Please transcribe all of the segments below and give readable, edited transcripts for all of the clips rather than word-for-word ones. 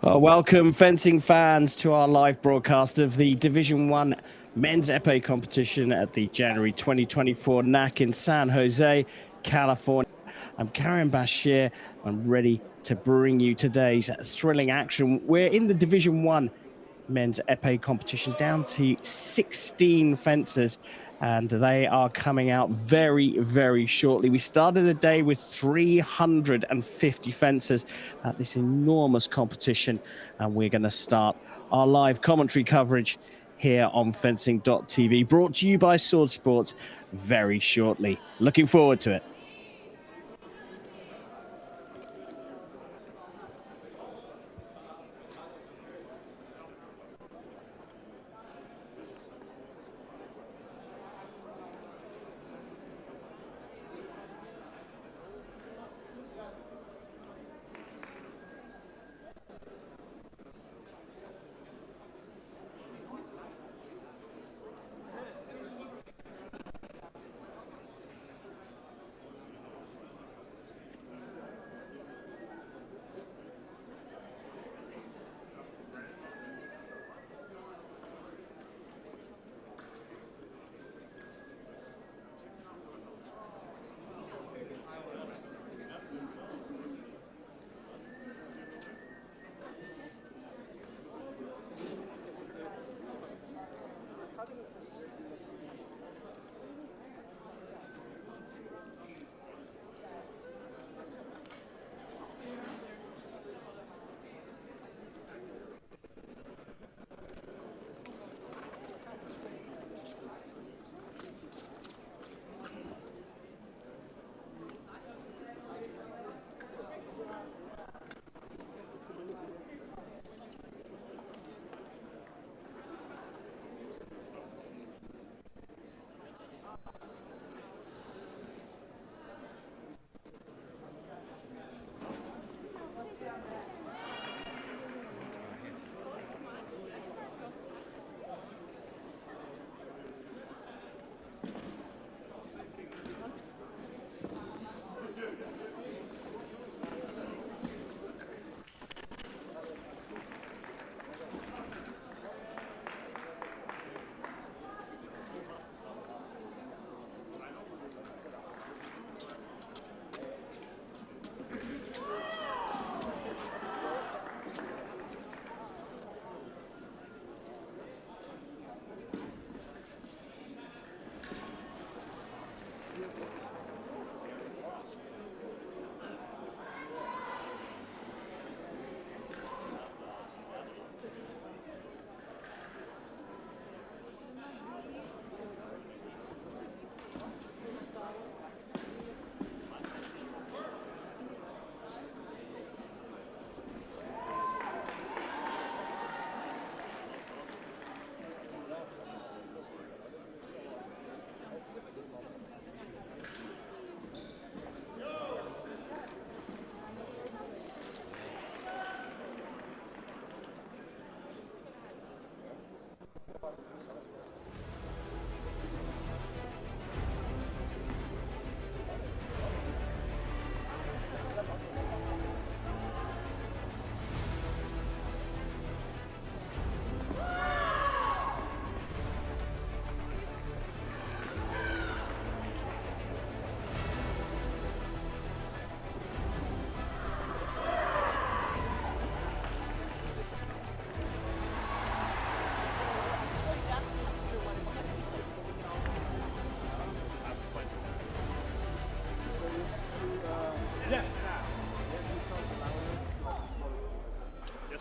Welcome, fencing fans, to our live broadcast of the Division 1 men's épée competition at the January 2024 NAC in San Jose, California. I'm Karim Bashir. I'm ready to bring you today's thrilling action. We're in the Division 1 men's épée competition, down to 16 fencers, and they are coming out very, very shortly. We started the day with 350 fencers at this enormous competition, and we're going to start our live commentary coverage here on fencing.tv, brought to you by Sword Sports, very shortly. Looking forward to it.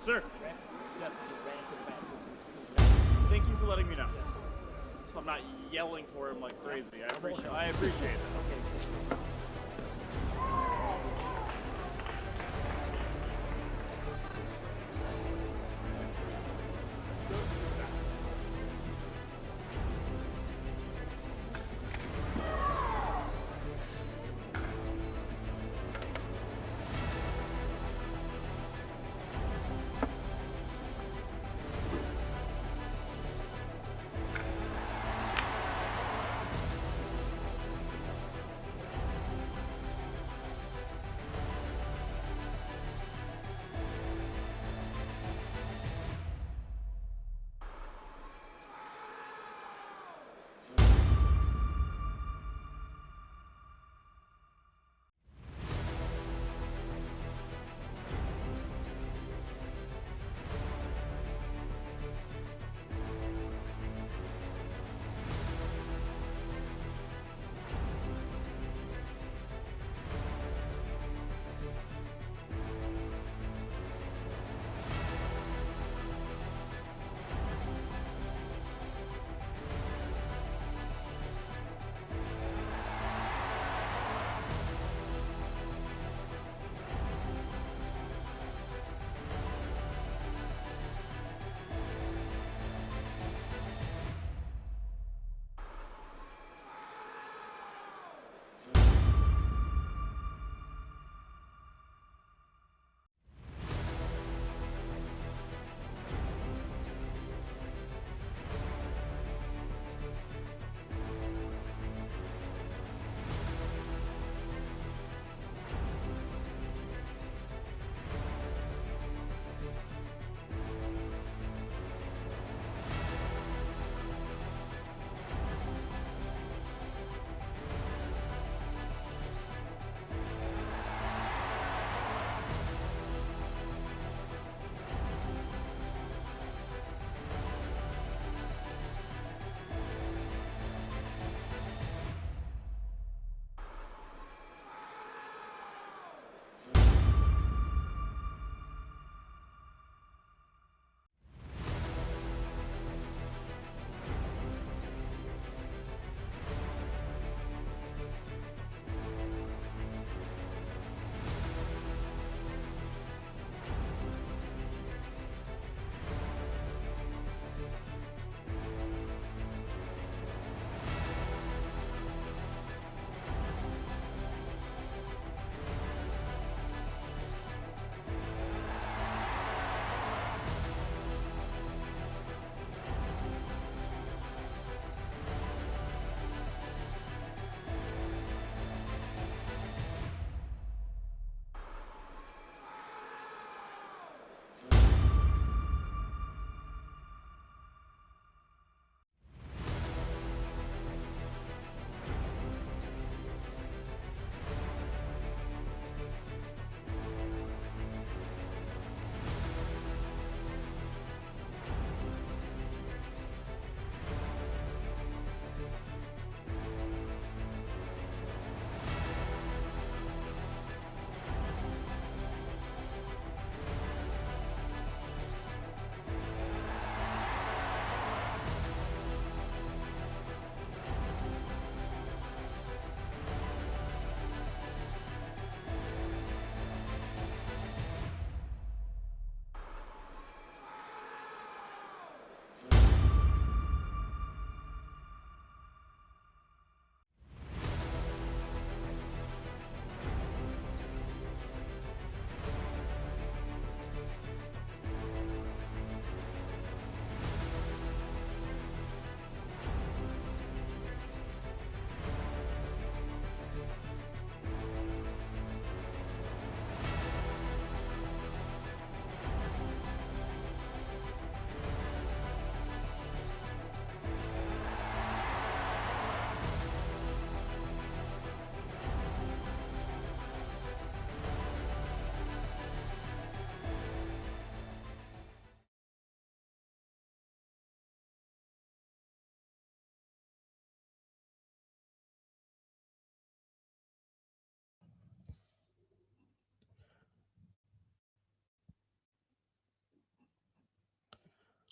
Sir. Yes. Thank you for letting me know. So I'm not yelling for him like crazy. I appreciate it. Okay.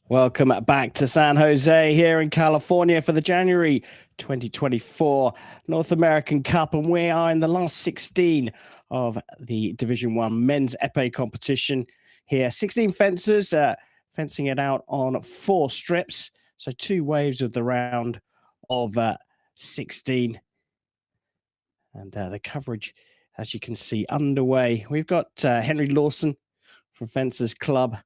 Welcome back to San Jose here in California for the January 2024 North American Cup, and we are in the last 16 of the Division 1 men's épée competition here. 16 fencers fencing it out on 4 strips, so 2 waves of the round of 16. And the coverage, as you can see, underway. We've got Henry Lawson from Fencers Club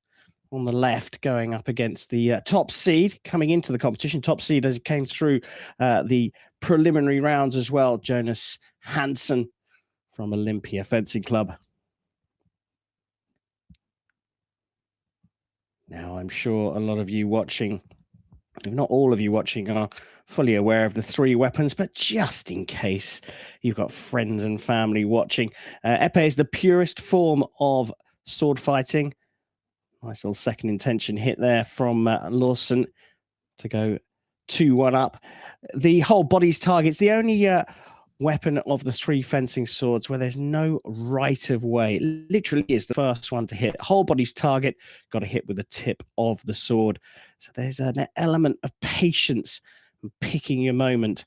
on the left, going up against the top seed coming into the competition. Top seed as it came through the preliminary rounds as well, Jonas Hansen from Olympia Fencing Club. Now, I'm sure a lot of you watching, if not all of you watching, are fully aware of the 3 weapons, but just in case you've got friends and family watching, épée is the purest form of sword fighting. Nice little second intention hit there from Lawson to go 2-1 up. The whole body's target's the only weapon of the 3 fencing swords where there's no right of way. It literally is the first one to hit. Whole body's target, got to hit with the tip of the sword. So there's an element of patience and picking your moment.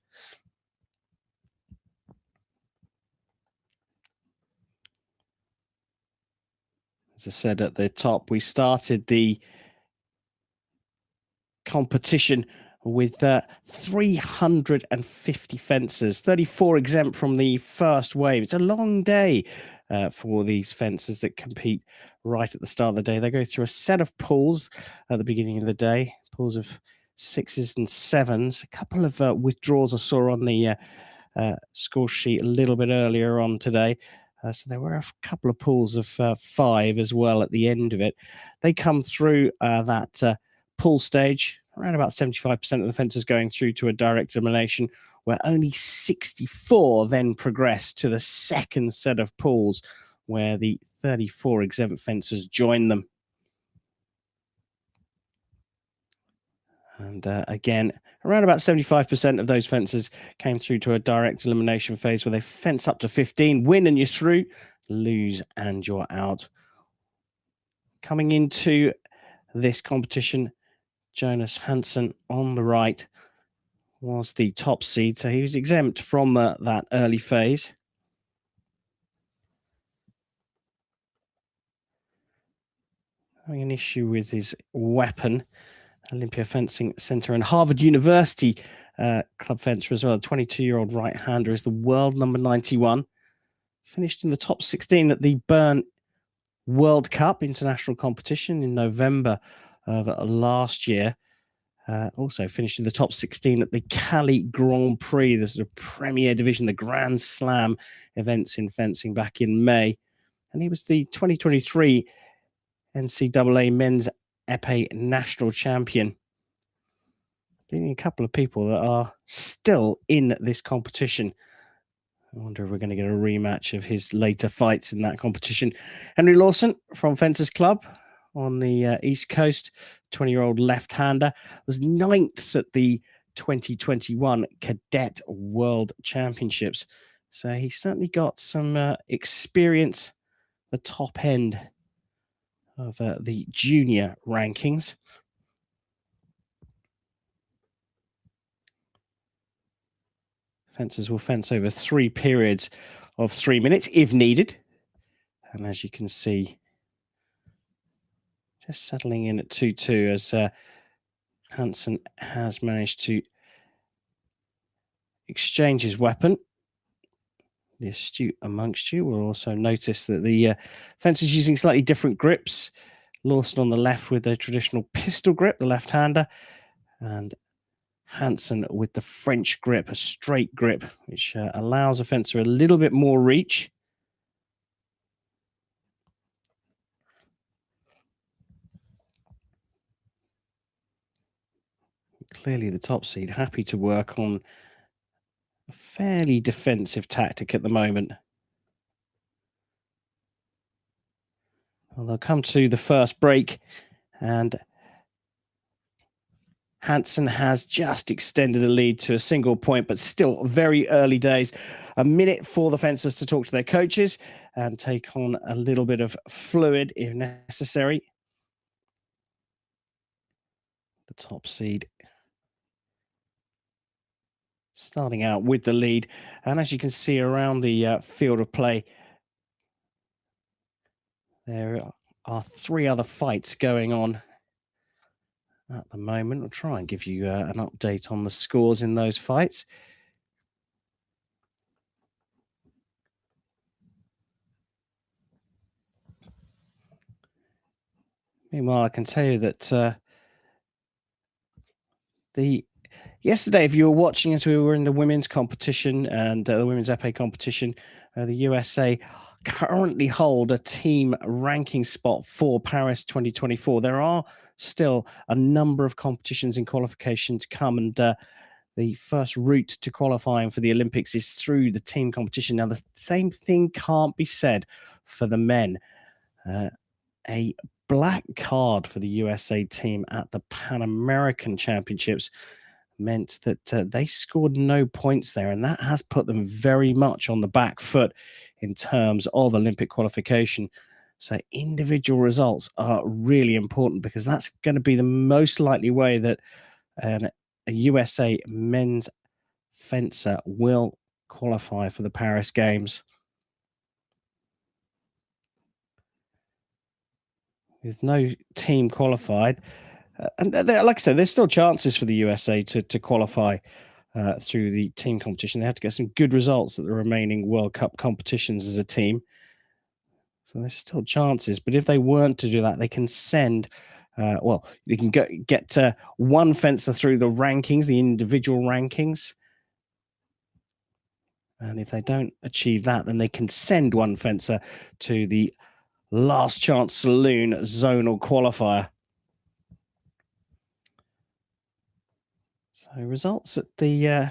As I said at the top, we started the competition with 350 fencers, 34 exempt from the first wave. It's a long day for these fencers that compete right at the start of the day. They go through a set of pools at the beginning of the day, pools of 6s and 7s, a couple of withdrawals I saw on the score sheet a little bit earlier on today. So there were a couple of pools of 5 as well at the end of it. They come through that pool stage, around about 75% of the fencers going through to a direct elimination, where only 64 then progress to the second set of pools, where the 34 exempt fencers join them. And again, around about 75% of those fencers came through to a direct elimination phase where they fence up to 15, win and you're through, lose and you're out. Coming into this competition, Jonas Hansen on the right was the top seed, so he was exempt from that early phase. Having an issue with his weapon. Olympia Fencing Center and Harvard University club fencer as well. A 22-year-old right-hander is the world number 91. Finished in the top 16 at the Bern World Cup international competition in November of last year. Also finished in the top 16 at the Cali Grand Prix, the sort of premier division, the Grand Slam events in fencing back in May. And he was the 2023 NCAA Men's Épée National Champion. Being a couple of people that are still in this competition. I wonder if we're going to get a rematch of his later fights in that competition. Henry Lawson from Fencers Club on the East Coast, 20-year-old left-hander, was 9th at the 2021 Cadet World Championships. So he certainly got some experience, the top end of the junior rankings. Fencers will fence over 3 periods of 3 minutes if needed. And as you can see, just settling in at 2-2 as Hansen has managed to exchange his weapon. The astute amongst you will also notice that the fence is using slightly different grips. Lawson on the left with a traditional pistol grip, the left-hander, and Hansen with the French grip, a straight grip, which allows a fencer a little bit more reach. Clearly the top seed happy to work on a fairly defensive tactic at the moment. Well, they'll come to the first break, and Hansen has just extended the lead to a single point, but still very early days. A minute for the fencers to talk to their coaches and take on a little bit of fluid if necessary. the top seed. Starting out with the lead. And as you can see around the field of play, there are 3 other fights going on at the moment. I'll try and give you an update on the scores in those fights. Meanwhile, I can tell you that yesterday, if you were watching as we were in the women's competition and the women's épée competition, the USA currently hold a team ranking spot for Paris 2024. There are still a number of competitions in qualification to come, and the first route to qualifying for the Olympics is through the team competition. Now, the same thing can't be said for the men. A black card for the USA team at the Pan American Championships meant that they scored no points there, and that has put them very much on the back foot in terms of Olympic qualification. So individual results are really important, because that's going to be the most likely way that a USA men's fencer will qualify for the Paris Games. With no team qualified, and like I said, there's still chances for the USA to qualify through the team competition. They have to get some good results at the remaining World Cup competitions as a team. So there's still chances. But if they weren't to do that, they can send, they can get one fencer through the rankings, the individual rankings. And if they don't achieve that, then they can send one fencer to the last chance saloon zonal qualifier. So results at the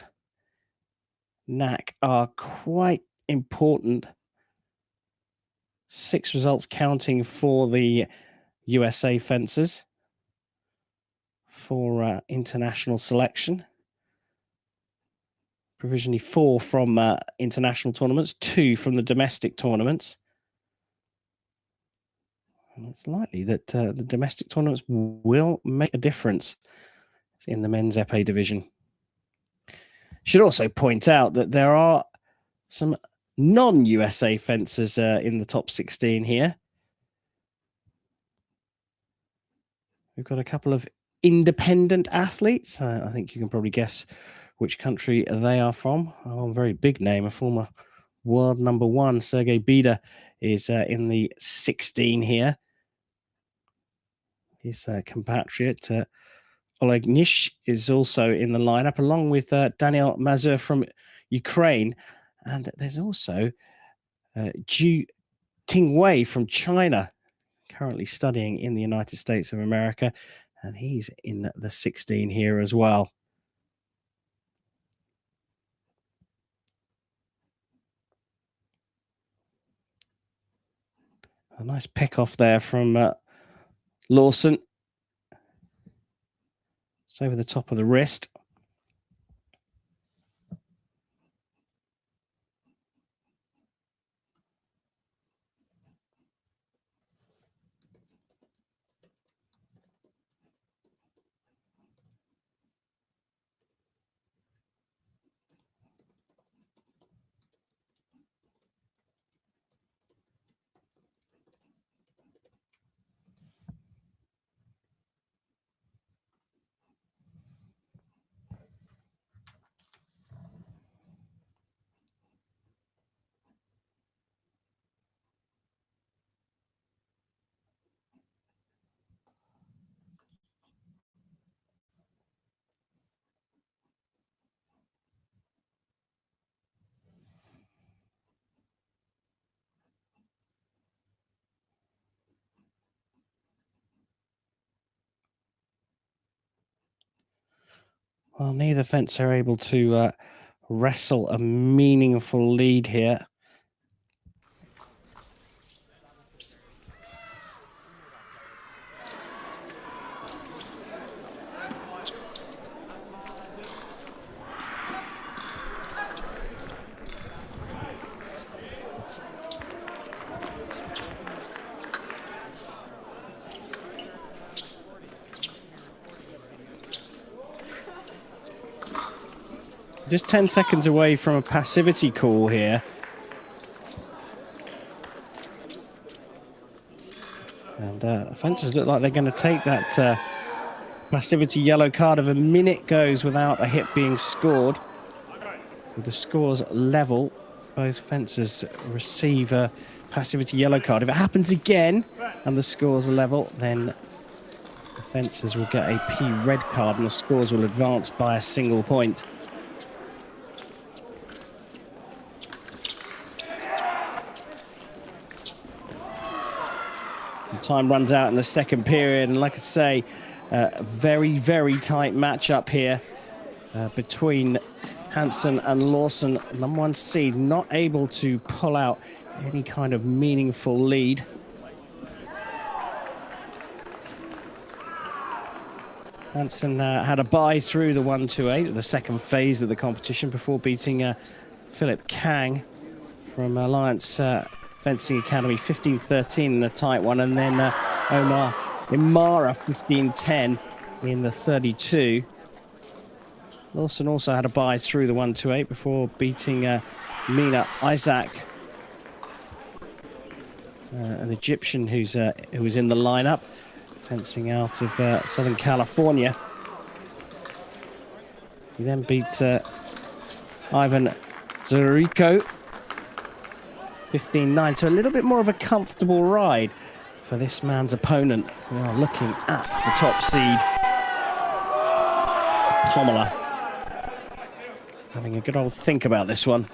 NAC are quite important. 6 results counting for the USA fencers for international selection. Provisionally 4 from international tournaments, 2 from the domestic tournaments. And it's likely that the domestic tournaments will make a difference in the men's épée division. Should also point out that there are some non-USA fencers in the top 16 here. We've got a couple of independent athletes. I think you can probably guess which country they are from. Oh, a very big name, a former world number 1, Sergei Bida, is in the 16 here. His compatriot Oleg Nish is also in the lineup, along with Daniel Mazur from Ukraine. And there's also Ju Tingwei from China, currently studying in the United States of America. And he's in the 16 here as well. A nice pick off there from Lawson. It's over the top of the wrist. Well, neither fencer are able to wrestle a meaningful lead here. just 10 seconds away from a passivity call here. And the fencers look like they're going to take that passivity yellow card. If a minute goes without a hit being scored, with the scores level, both fencers receive a passivity yellow card. If it happens again and the scores are level, then the fencers will get a P red card and the scores will advance by a single point. The time runs out in the second period, and like I say, a very, very tight matchup here between Hansen and Lawson. Number 1 seed not able to pull out any kind of meaningful lead. Hansen had a bye through the 1-2-8, the second phase of the competition, before beating Philip Kang from Alliance Fencing Academy 15-13 in a tight one, and then Omar Imara 15-10 in the 32. Lawson also had a bye through the 1-2-8 before beating Mina Isaac, an Egyptian who was in the lineup, fencing out of Southern California. He then beat Ivan Zurico 15-9, so a little bit more of a comfortable ride for this man's opponent. We are looking at the top seed, Pomela, having a good old think about this one.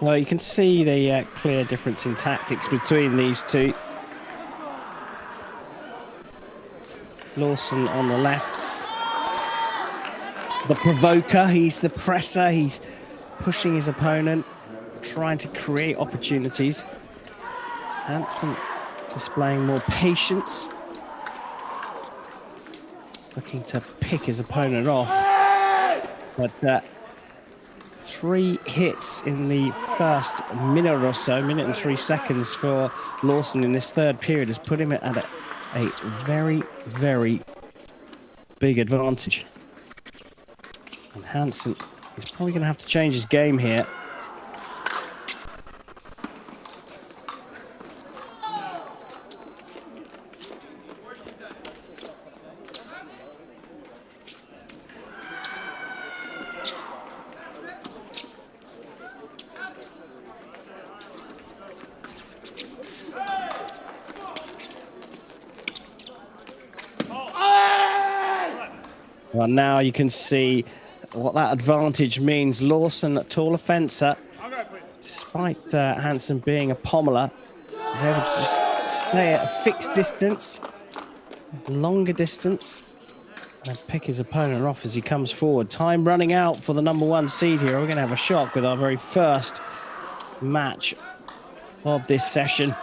Well, you can see the clear difference in tactics between these two. Lawson on the left, the provoker, he's the presser, he's pushing his opponent, trying to create opportunities. Hansen displaying more patience, looking to pick his opponent off. But 3 hits in the first minute or so, minute and 3 seconds for Lawson in this third period has put him at a very, very big advantage. And Hansen is probably going to have to change his game here. Well, now you can see what that advantage means. Lawson, a taller fencer, despite Hansen being a pommeler, is able to just stay at a fixed distance, longer distance, and pick his opponent off as he comes forward. Time running out for the number 1 seed here. We're going to have a shock with our very first match of this session.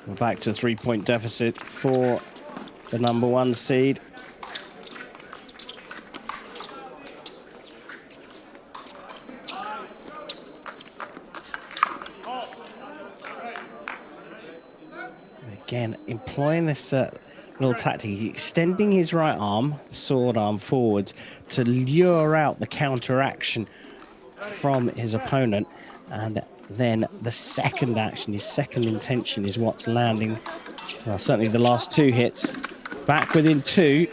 We're back to a 3-point deficit for the number 1 seed. Again, employing this little tactic, extending his right arm, sword arm forwards, to lure out the counter action from his opponent. And then the second action, his second intention, is what's landing. Well, certainly the last 2 hits. Back within 2,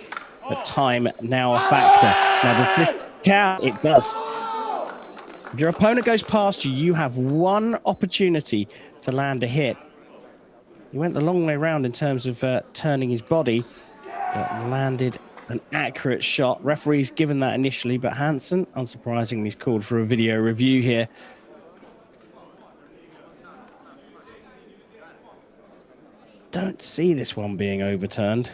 but time now a factor. Now, does this count? It does. If your opponent goes past you, you have 1 opportunity to land a hit. He went the long way around in terms of turning his body, but landed an accurate shot. Referee's given that initially, but Hansen, unsurprisingly, is called for a video review here. Don't see this one being overturned.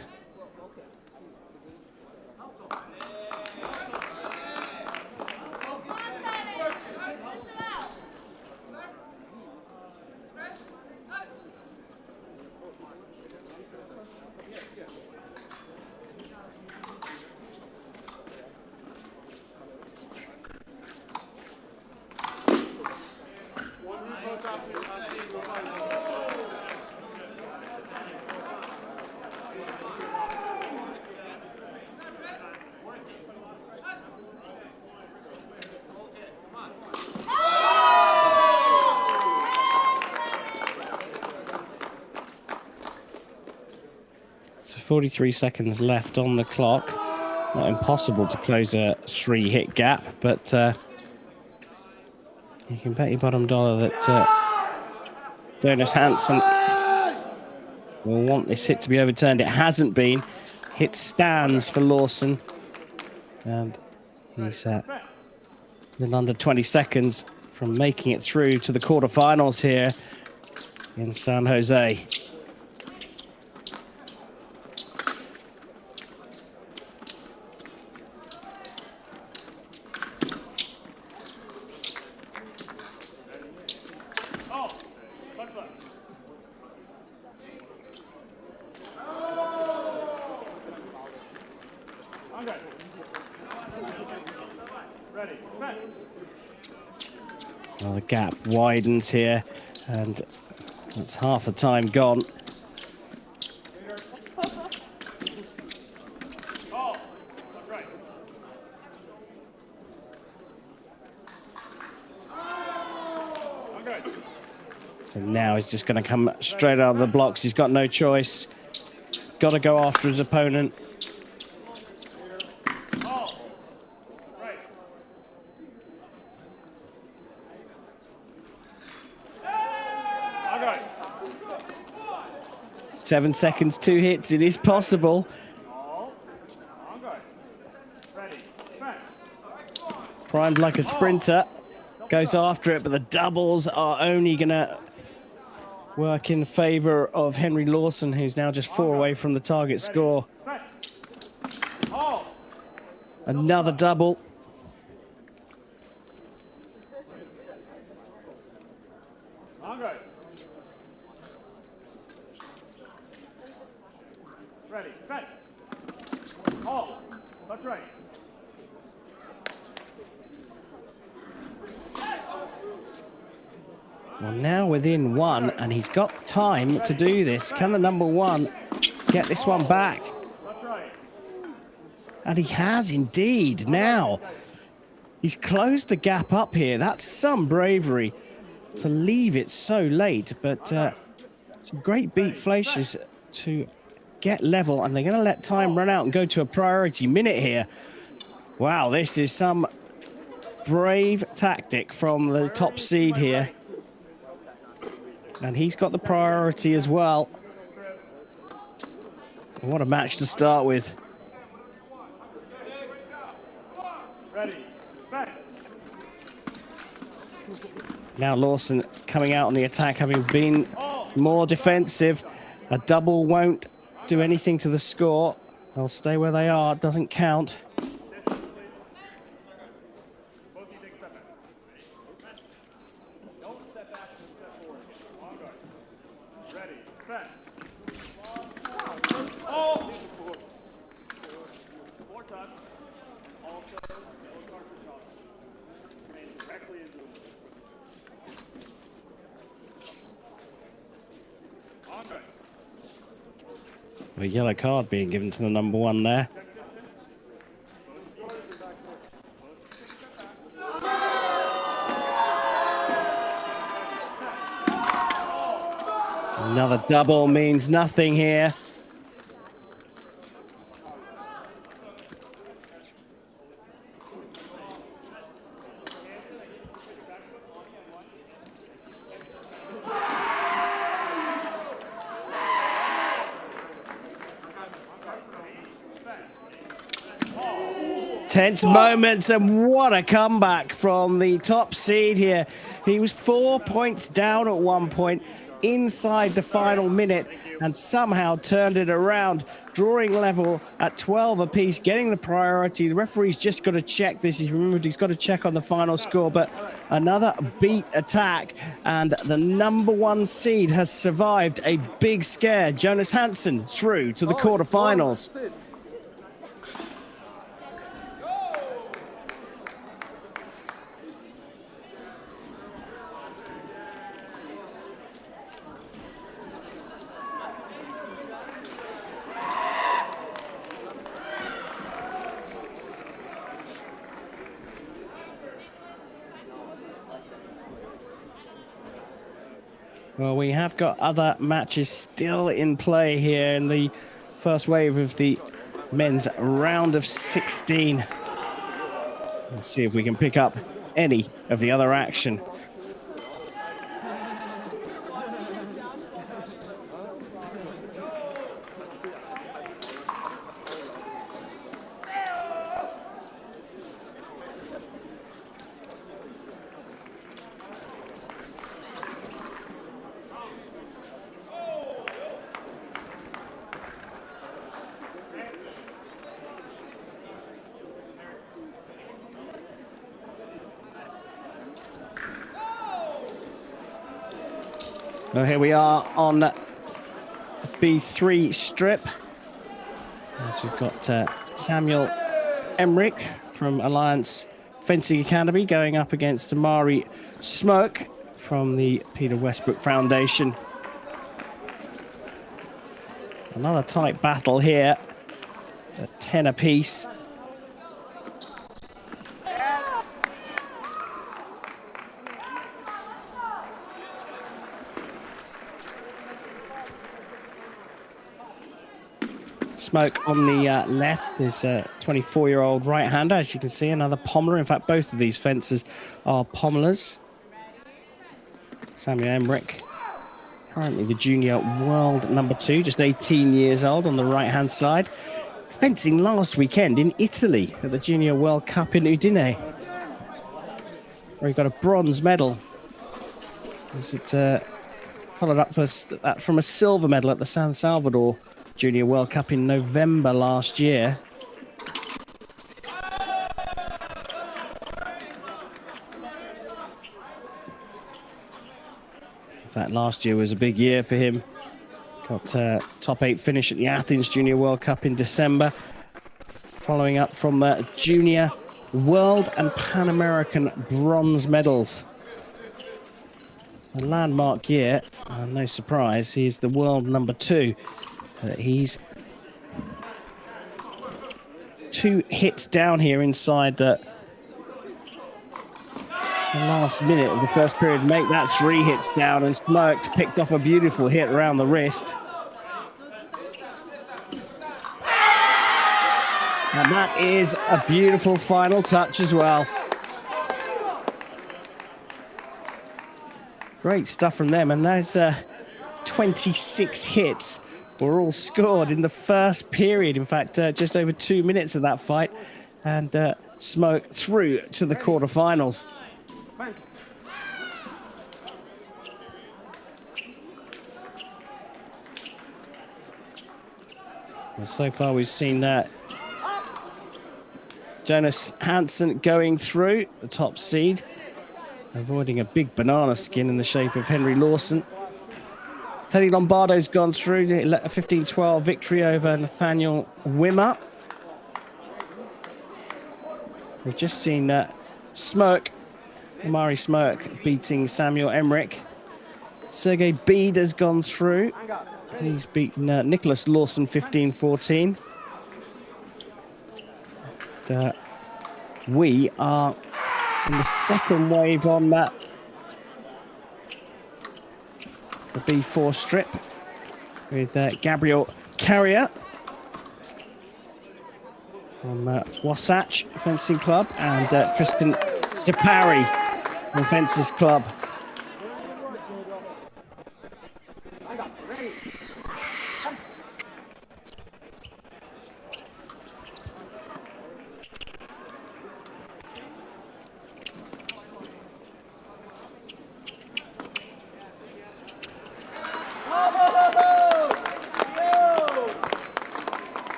So 43 seconds left on the clock. Not impossible to close a 3-hit gap, but you can bet your bottom dollar that Jonas Hansen will want this hit to be overturned. It hasn't been. Hit stands for Lawson. And he's a little under 20 seconds from making it through to the quarterfinals here in San Jose. Well, the gap widens here, and it's half the time gone. So now he's just going to come straight out of the blocks. He's got no choice. Got to go after his opponent. Okay. 7 seconds, 2 hits. It is possible. Primed like a sprinter. Goes after it, but the doubles are only going to work in favor of Henry Lawson, who's now just 4 away from the target score. Another double. Ready, set. All. That's right. Well, now within 1, and he's got time to do this. Can the number 1 get this one back? That's right. And he has indeed. Now, he's closed the gap up here. That's some bravery to leave it so late, but it's a great beat Fleischer's to get level, and they're going to let time run out and go to a priority minute here. Wow, this is some brave tactic from the top seed here. And he's got the priority as well. What a match to start with. Ready, set. Now Lawson coming out on the attack, having been more defensive. A double won't do anything to the score. They'll stay where they are. It doesn't count. Ready, set. A yellow card being given to the number 1 there. Another double means nothing here. Tense moments, and what a comeback from the top seed here. He was 4 points down at one point inside the final minute and somehow turned it around, drawing level at 12 apiece, getting the priority. The referee's just got to check this. He's remembered he's got to check on the final score, but another beat attack, and the number 1 seed has survived a big scare. Jonas Hansen through to the quarterfinals. Well, we have got other matches still in play here in the first wave of the men's round of 16. Let's see if we can pick up any of the other action. Well, here we are on B3 strip. So we've got Samuel Emmerich from Alliance Fencing Academy going up against Amari Smoke from the Peter Westbrook Foundation. Another tight battle here at 10 apiece. Smoke on the left is a 24-year-old right-hander. As you can see, another pommeler. In fact, both of these fencers are pommelers. Samuel Emmerich, currently the junior world number 2, just 18 years old on the right-hand side. Fencing last weekend in Italy at the Junior World Cup in Udine, where he got a bronze medal. Was it followed up from a silver medal at the San Salvador Junior World Cup in November last year. In fact, last year was a big year for him. Got a top 8 finish at the Athens Junior World Cup in December, following up from Junior World and Pan American bronze medals. A landmark year, no surprise, he's the world number 2. He's 2 hits down here inside the last minute of the first period. Make that 3 hits down, and Smoked picked off a beautiful hit around the wrist. And that is a beautiful final touch as well. Great stuff from them, and those 26 hits were all scored in the first period. In fact, just over 2 minutes of that fight, and Smoke through to the quarterfinals. Well, so far we've seen Jonas Hansen going through the top seed, avoiding a big banana skin in the shape of Henry Lawson. Teddy Lombardo's gone through a 15-12 victory over Nathaniel Wimmer. We've just seen Amari Smoke beating Samuel Emmerich. Sergey Bede has gone through. He's beaten Nicholas Lawson 15-14. We are in the second wave on that. The B4 strip with Gabriel Carrier from Wasatch Fencing Club and Tristan Zipari from Fences Club.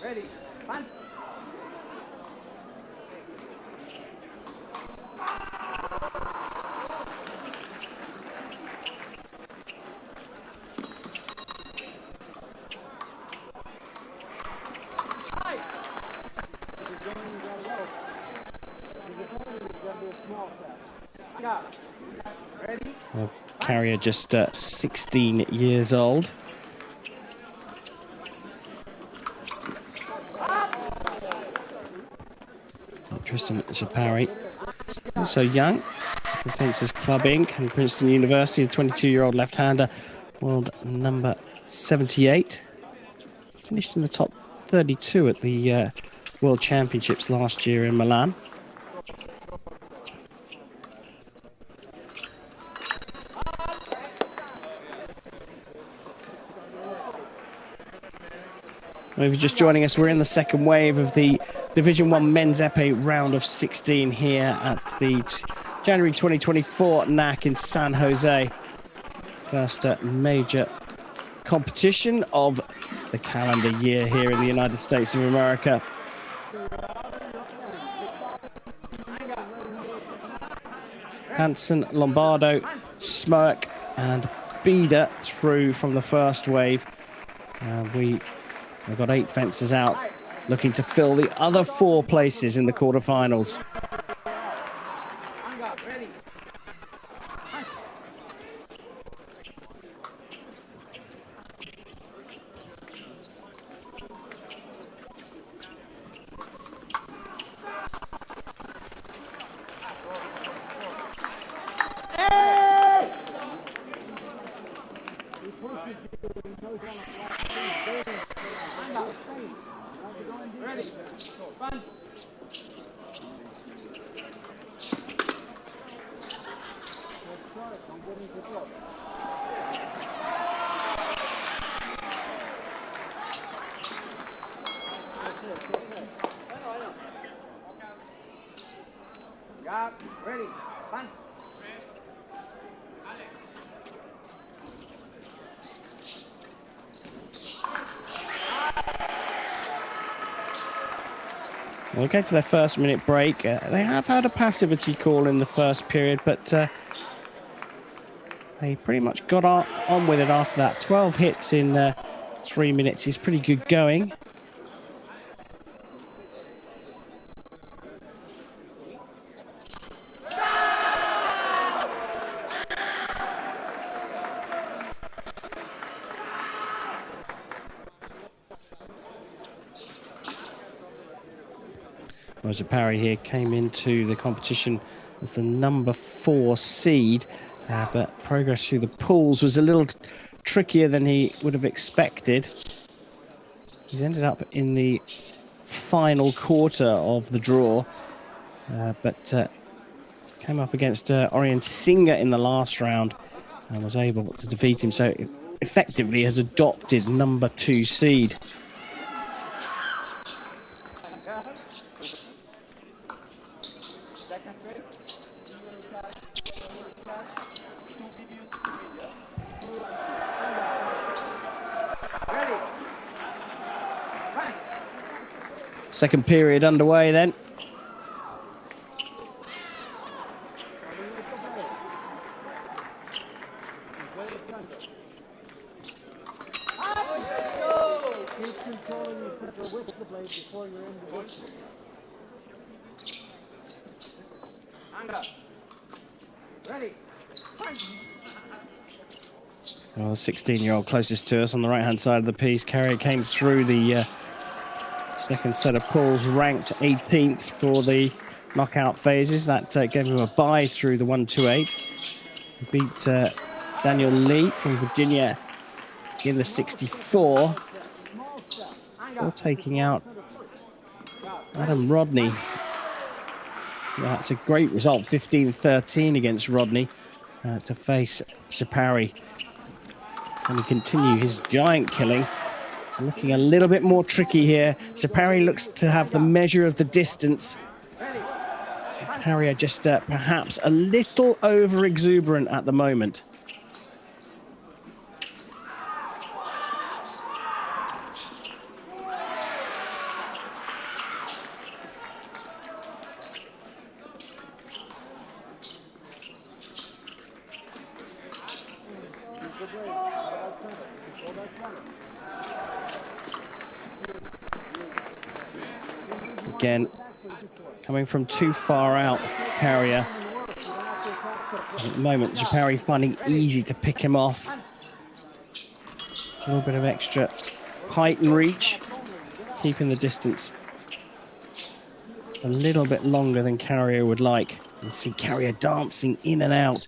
Ready, punch. Carrier just 16 years old. Tristan Zipari, also young, from Fences Club Inc. and Princeton University, a 22-year-old left-hander, world number 78. Finished in the top 32 at the World Championships last year in Milan. If you're just joining us, we're in the second wave of the Division 1 Men's Epee round of 16 here at the January 2024 NAC in San Jose. First major competition of the calendar year here in the United States of America. Hansen, Lombardo, Smirk and Bieder through from the first wave. We've got 8 fences out, looking to fill the other 4 places in the quarterfinals. Ready, punch. We'll get to their first minute break. They have had a passivity call in the first period, but they pretty much got on with it after that. 12 hits in 3 minutes is pretty good going. Zipari here came into the competition as the number 4 seed, but progress through the pools was a little trickier than he would have expected. He's ended up in the final quarter of the draw, but came up against Orion Singer in the last round and was able to defeat him, so effectively has adopted number 2 seed. Second period underway then. Ready. Punch. Well, the 16-year-old closest to us on the right-hand side of the piece, Carrier came through the second set of pulls, ranked 18th for the knockout phases. That gave him a bye through the 1-2-8. He beat Daniel Lee from Virginia in the 64 before taking out Adam Rodney. That's a great result, 15-13 against Rodney to face Sapari. And he continue his giant killing. Looking a little bit more tricky here. Sapari looks to have the measure of the distance. Carrier just perhaps a little over exuberant at the moment. Again, coming from too far out, Carrier. At the moment, Sapari finding easy to pick him off. A little bit of extra height and reach, keeping the distance a little bit longer than Carrier would like. You see Carrier dancing in and out.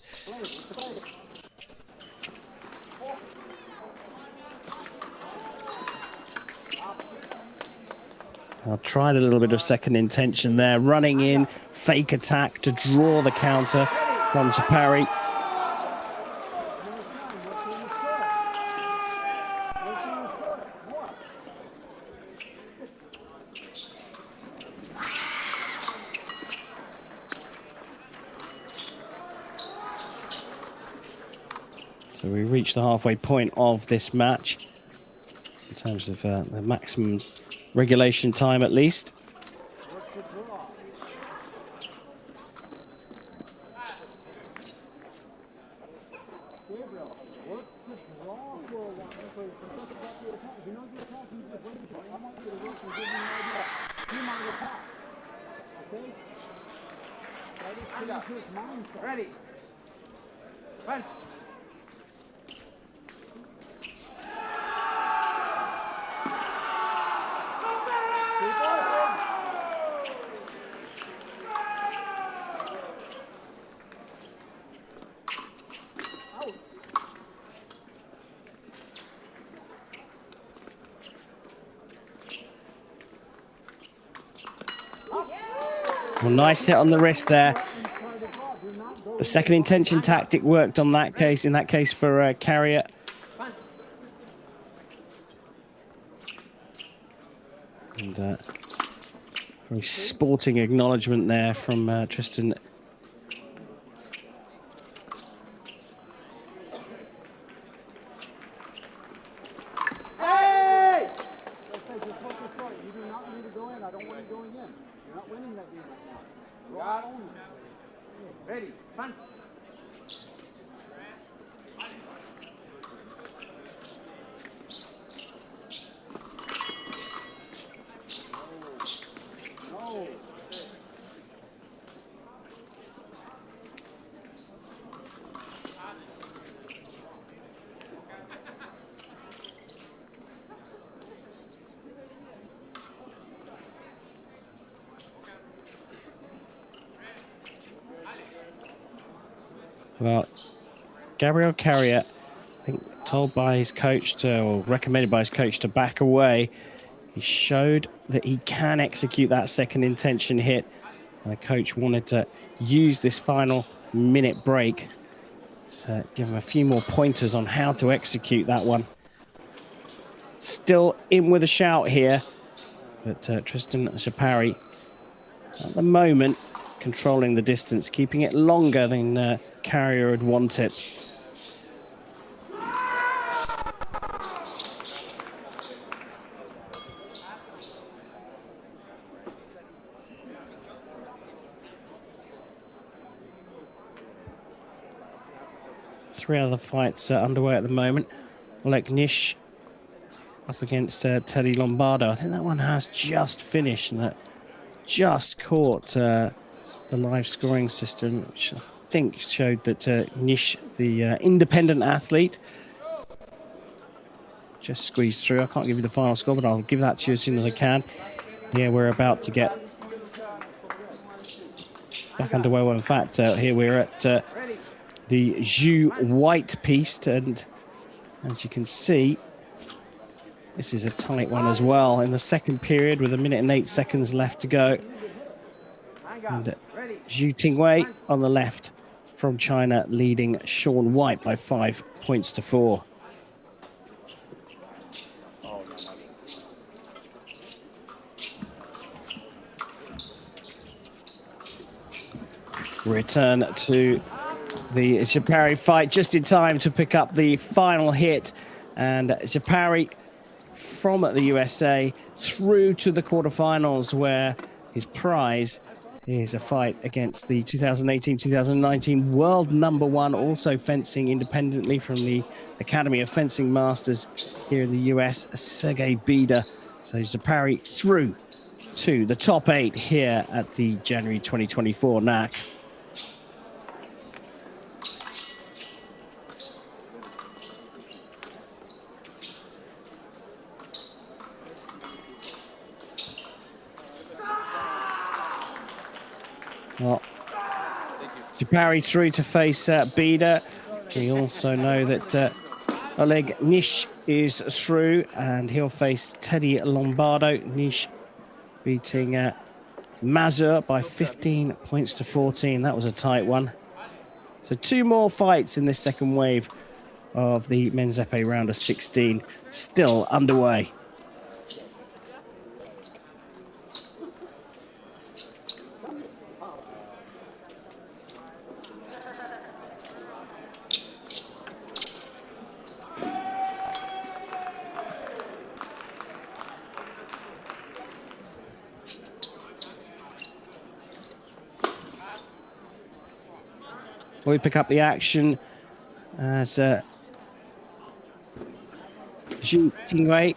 I tried a little bit of second intention there, running in, fake attack to draw the counter from Sapari. So we reached the halfway point of this match in terms of the maximum regulation time, at least. Ready. Punch. Well, nice hit on the wrist there. The second intention tactic worked on that case, in that case for Carrier. And very sporting acknowledgement there from Tristan. Hey! You do not need to go in. I don't want you going in. You're not winning that game right now. Got only. Ready. Punch. No. Well, Gabriel Carrier, I think, told by his coach to, or recommended by his coach to back away. He showed that he can execute that second intention hit. And the coach wanted to use this final minute break to give him a few more pointers on how to execute that one. Still in with a shout here, but Tristan Sapari, at the moment, controlling the distance, keeping it longer than Carrier would want it. Three other fights underway at the moment. Oleg Nish up against Teddy Lombardo. I think that one has just finished, and that just caught the live scoring system, which think showed that Nish, the independent athlete, just squeezed through. I can't give you the final score, but I'll give that to you as soon as I can. Yeah, we're about to get back underway. Well, in fact, here we're at the Zhu white piste, and as you can see, this is a tight one as well in the second period with 1 minute and 8 seconds left to go. And Zhu Tingwei on the left from China leading Sean White by 5 points to 4. Return to the Shapari fight just in time to pick up the final hit, and Shapari from the USA through to the quarterfinals, where his prize is a fight against the 2018-2019 world #1, also fencing independently from the Academy of Fencing Masters here in the US, Sergey Bida. So Shapari through to the top 8 here at the January 2024 NAC. Well, Shapari through to face Bida. We also know that Oleg Nish is through, and he'll face Teddy Lombardo. Nish beating Mazur by 15 points to 14. That was a tight one. So 2 more fights in this second wave of the men's épée round of 16 still underway. We pick up the action as Zhu Tingwei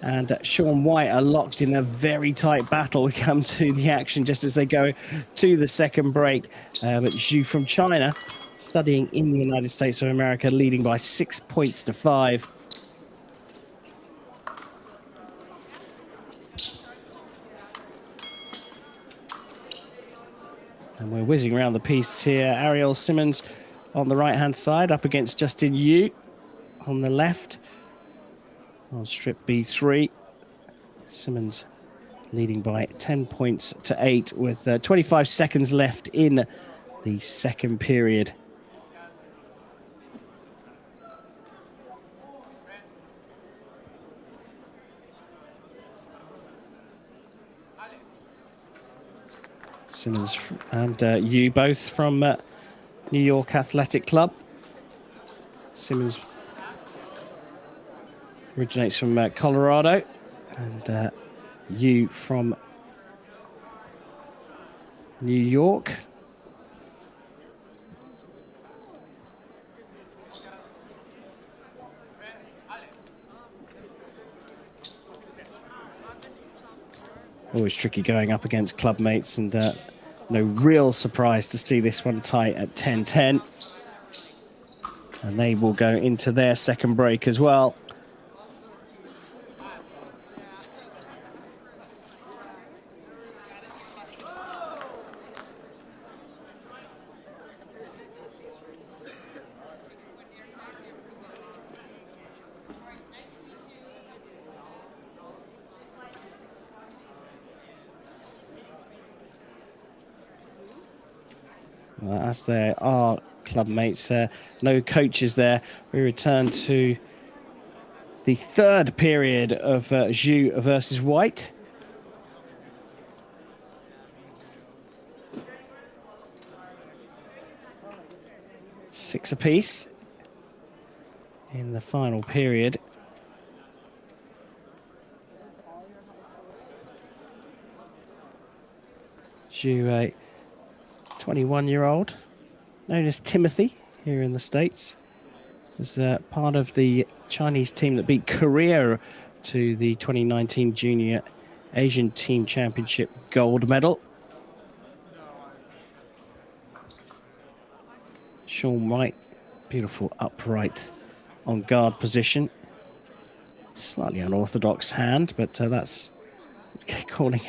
and Sean White are locked in a very tight battle. We come to the action just as they go to the second break. But Zhu from China, studying in the United States of America, leading by 6 points to 5. And we're whizzing around the piece here. Ariel Simmons on the right-hand side, up against Justin Yu on the left. On strip B3, Simmons leading by 10 points to 8 with 25 seconds left in the second period. Simmons and Yu both from New York Athletic Club. Simmons originates from Colorado, and Yu from New York. Always tricky going up against club mates, and no real surprise to see this one tight at 10-10. And they will go into their second break as well. As there are club mates, no coaches there. We return to the third period of Zhu versus White. Six apiece in the final period. Zhu, a 21-year-old, known as Timothy here in the States, was part of the Chinese team that beat Korea to the 2019 Junior Asian Team Championship gold medal. Sean White, beautiful upright on guard position. Slightly unorthodox hand, but that's calling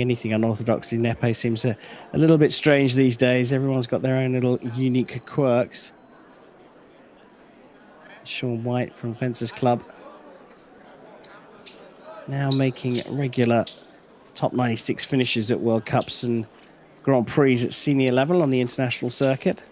anything unorthodox in epee seems a little bit strange these days. Everyone's got their own little unique quirks. Sean White from Fencers Club, now making regular top 96 finishes at World Cups and Grand Prix at senior level on the international circuit.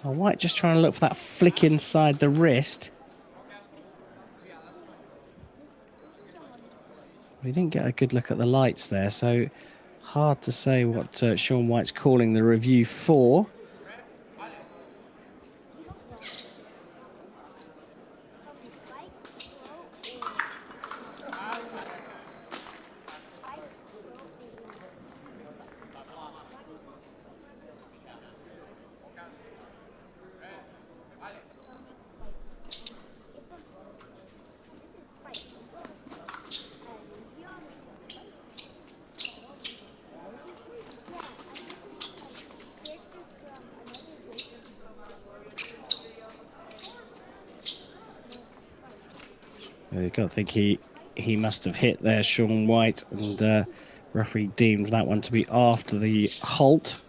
Oh, White just trying to look for that flick inside the wrist. We didn't get a good look at the lights there, so hard to say what Sean White's calling the review for. You've got to think he must have hit there, Sean White, and referee deemed that one to be after the halt.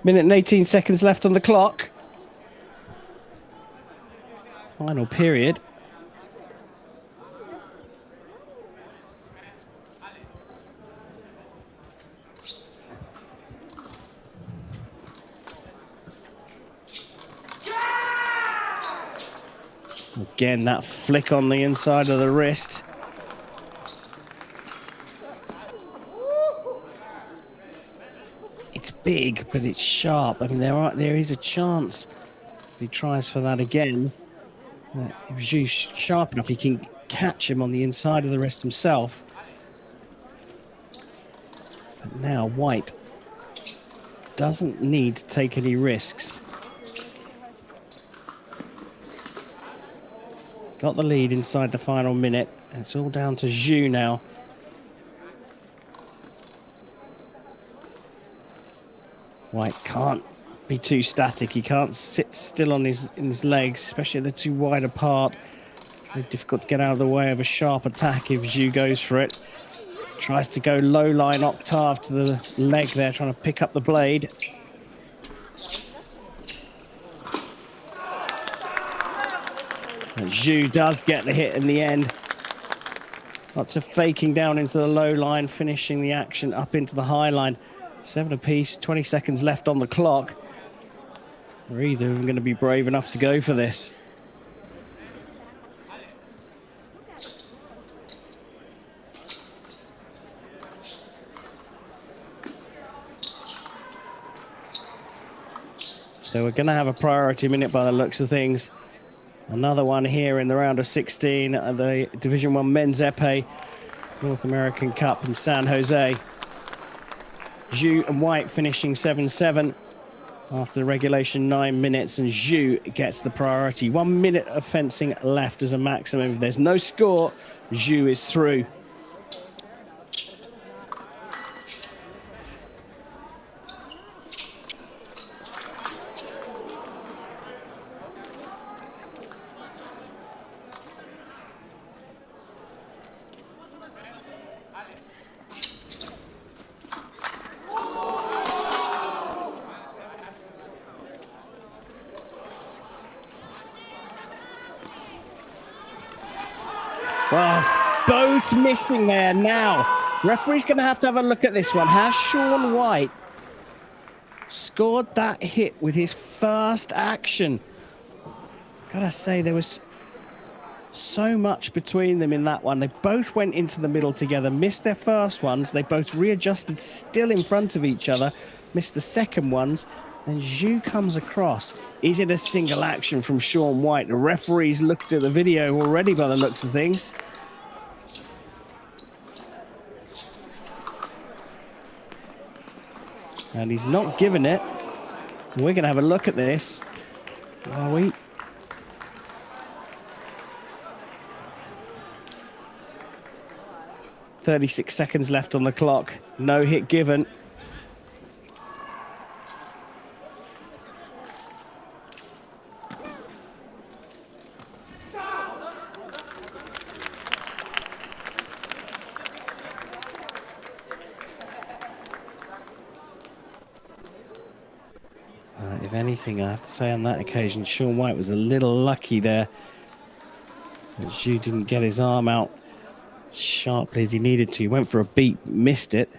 Minute and 18 seconds left on the clock. Final period. Again, that flick on the inside of the wrist. It's big, but it's sharp. I mean, there is a chance if he tries for that again. If Zhu's sharp enough, he can catch him on the inside of the wrist himself. But now White doesn't need to take any risks. Got the lead inside the final minute. It's all down to Zhu now. White can't be too static. He can't sit still on his legs, especially if they're too wide apart. Very difficult to get out of the way of a sharp attack if Zhu goes for it. Tries to go low line octave to the leg there, trying to pick up the blade. And Zhu does get the hit in the end. Lots of faking down into the low line, finishing the action up into the high line. 7 apiece, 20 seconds left on the clock. Are either of them going to be brave enough to go for this? So we're going to have a priority minute by the looks of things. Another one here in the round of 16 at the Division 1 Men's Epee North American Cup in San Jose. Zhu and White finishing 7-7 after the regulation 9 minutes, and Zhu gets the priority. 1 minute of fencing left as a maximum. If there's no score, Zhu is through. Well, both missing there now. Referee's going to have a look at this one. Has Sean White scored that hit with his first action Gotta say, there was so much between them in that one. They both went into the middle together, missed their first ones. They both readjusted still in front of each other, missed the second ones. Then Zhu comes across. Is it a single action from Shaun White? The referee's looked at the video already by the looks of things. And he's not given it. We're going to have a look at this. Are we? "36 seconds left on the clock. No hit given." If anything, I have to say on that occasion, Shaun White was a little lucky there. Zhu didn't get his arm out sharply as he needed to. He went for a beat, missed it.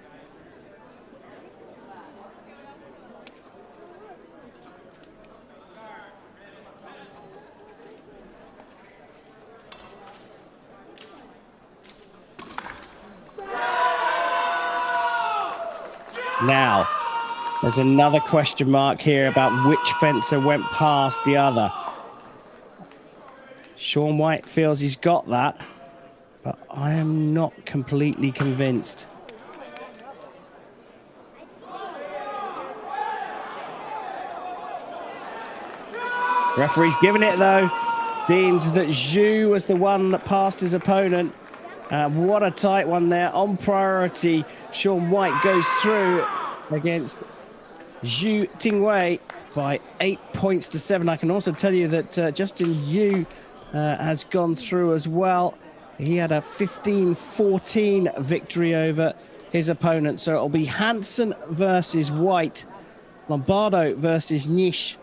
Now, there's another question mark here about which fencer went past the other. Shaun White feels he's got that, but I am not completely convinced. Referee's given it though. Deemed that Zhu was the one that passed his opponent. What a tight one there. On priority, Shaun White goes through against Zhu Tingwei by 8 points to 7. I can also tell you that Justin Yu has gone through as well. He had a 15-14 victory over his opponent. So it'll be Hansen versus White, Lombardo versus Nish,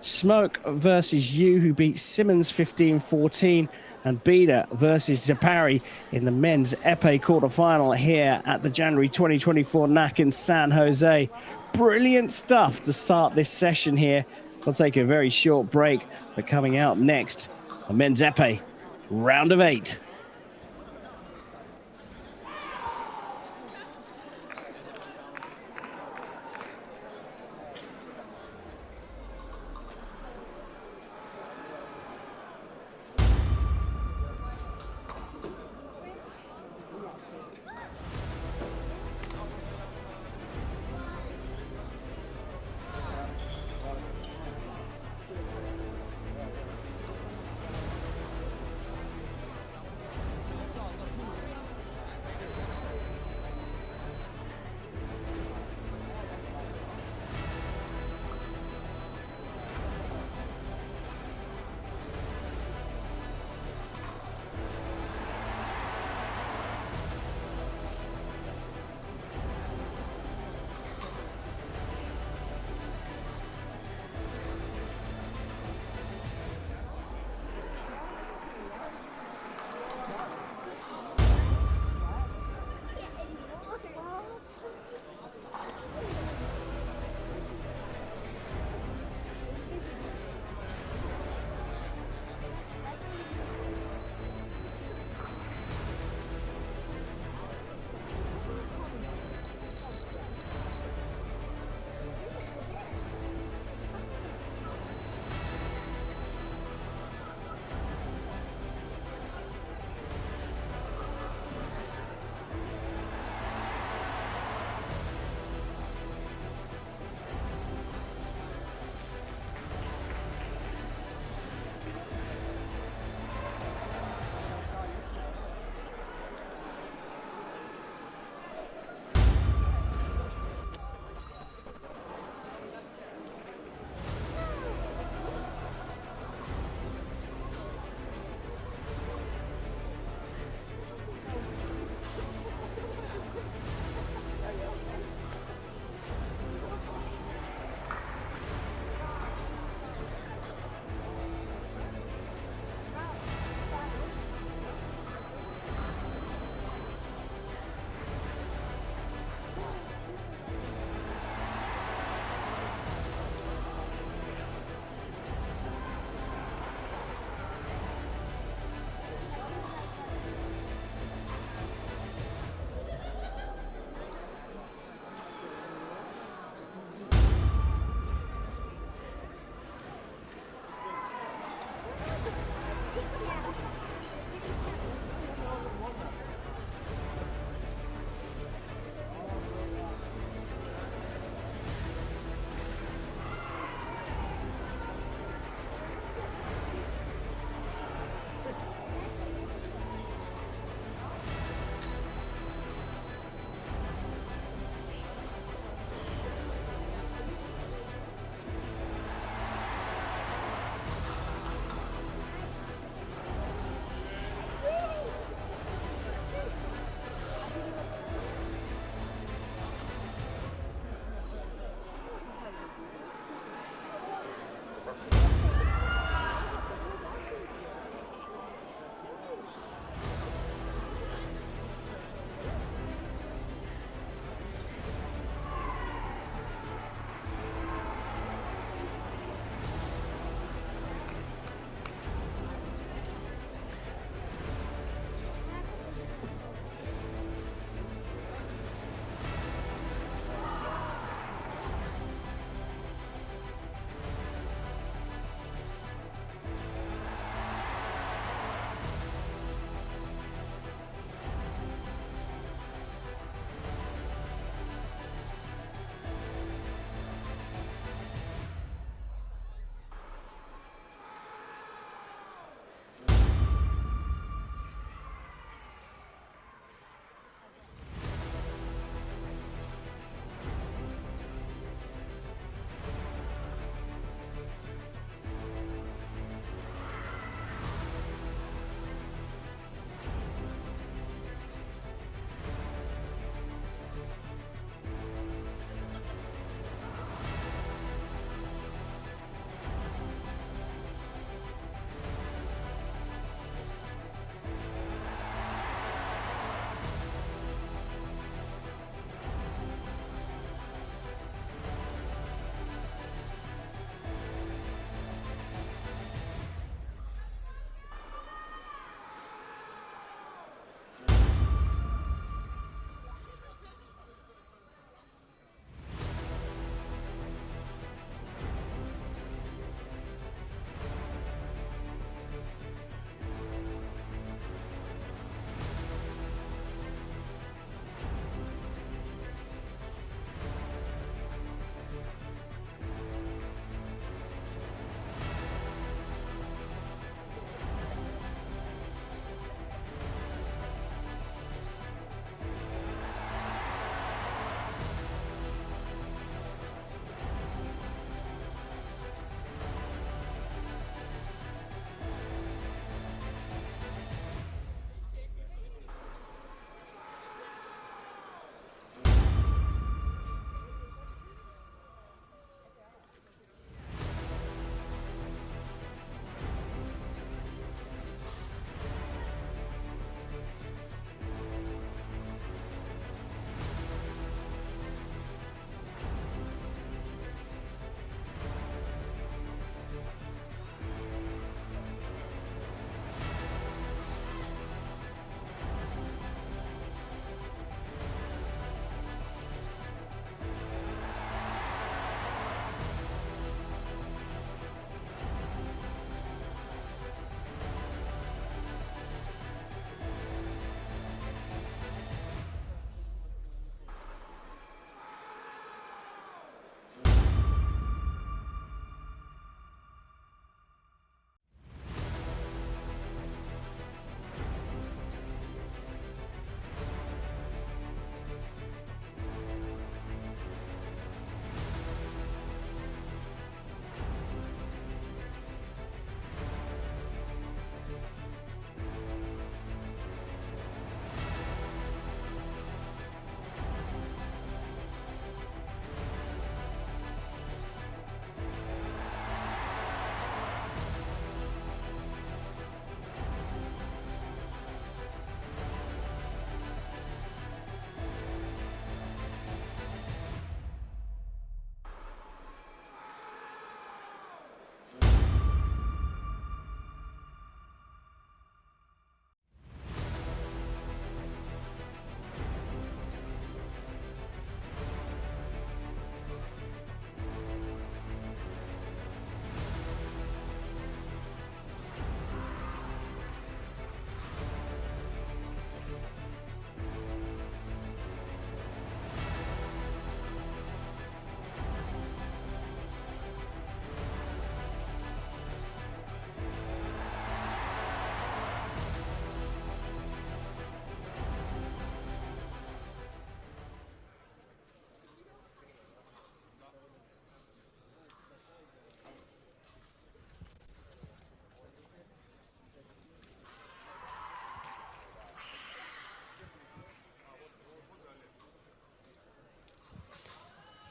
Smoke versus Yu, who beat Simmons 15-14, and Bida versus Zapari in the men's épée quarterfinal here at the January 2024 NAC in San Jose. Brilliant stuff to start this session here. We'll take a very short break, but coming out next, the men's épée, round of 8.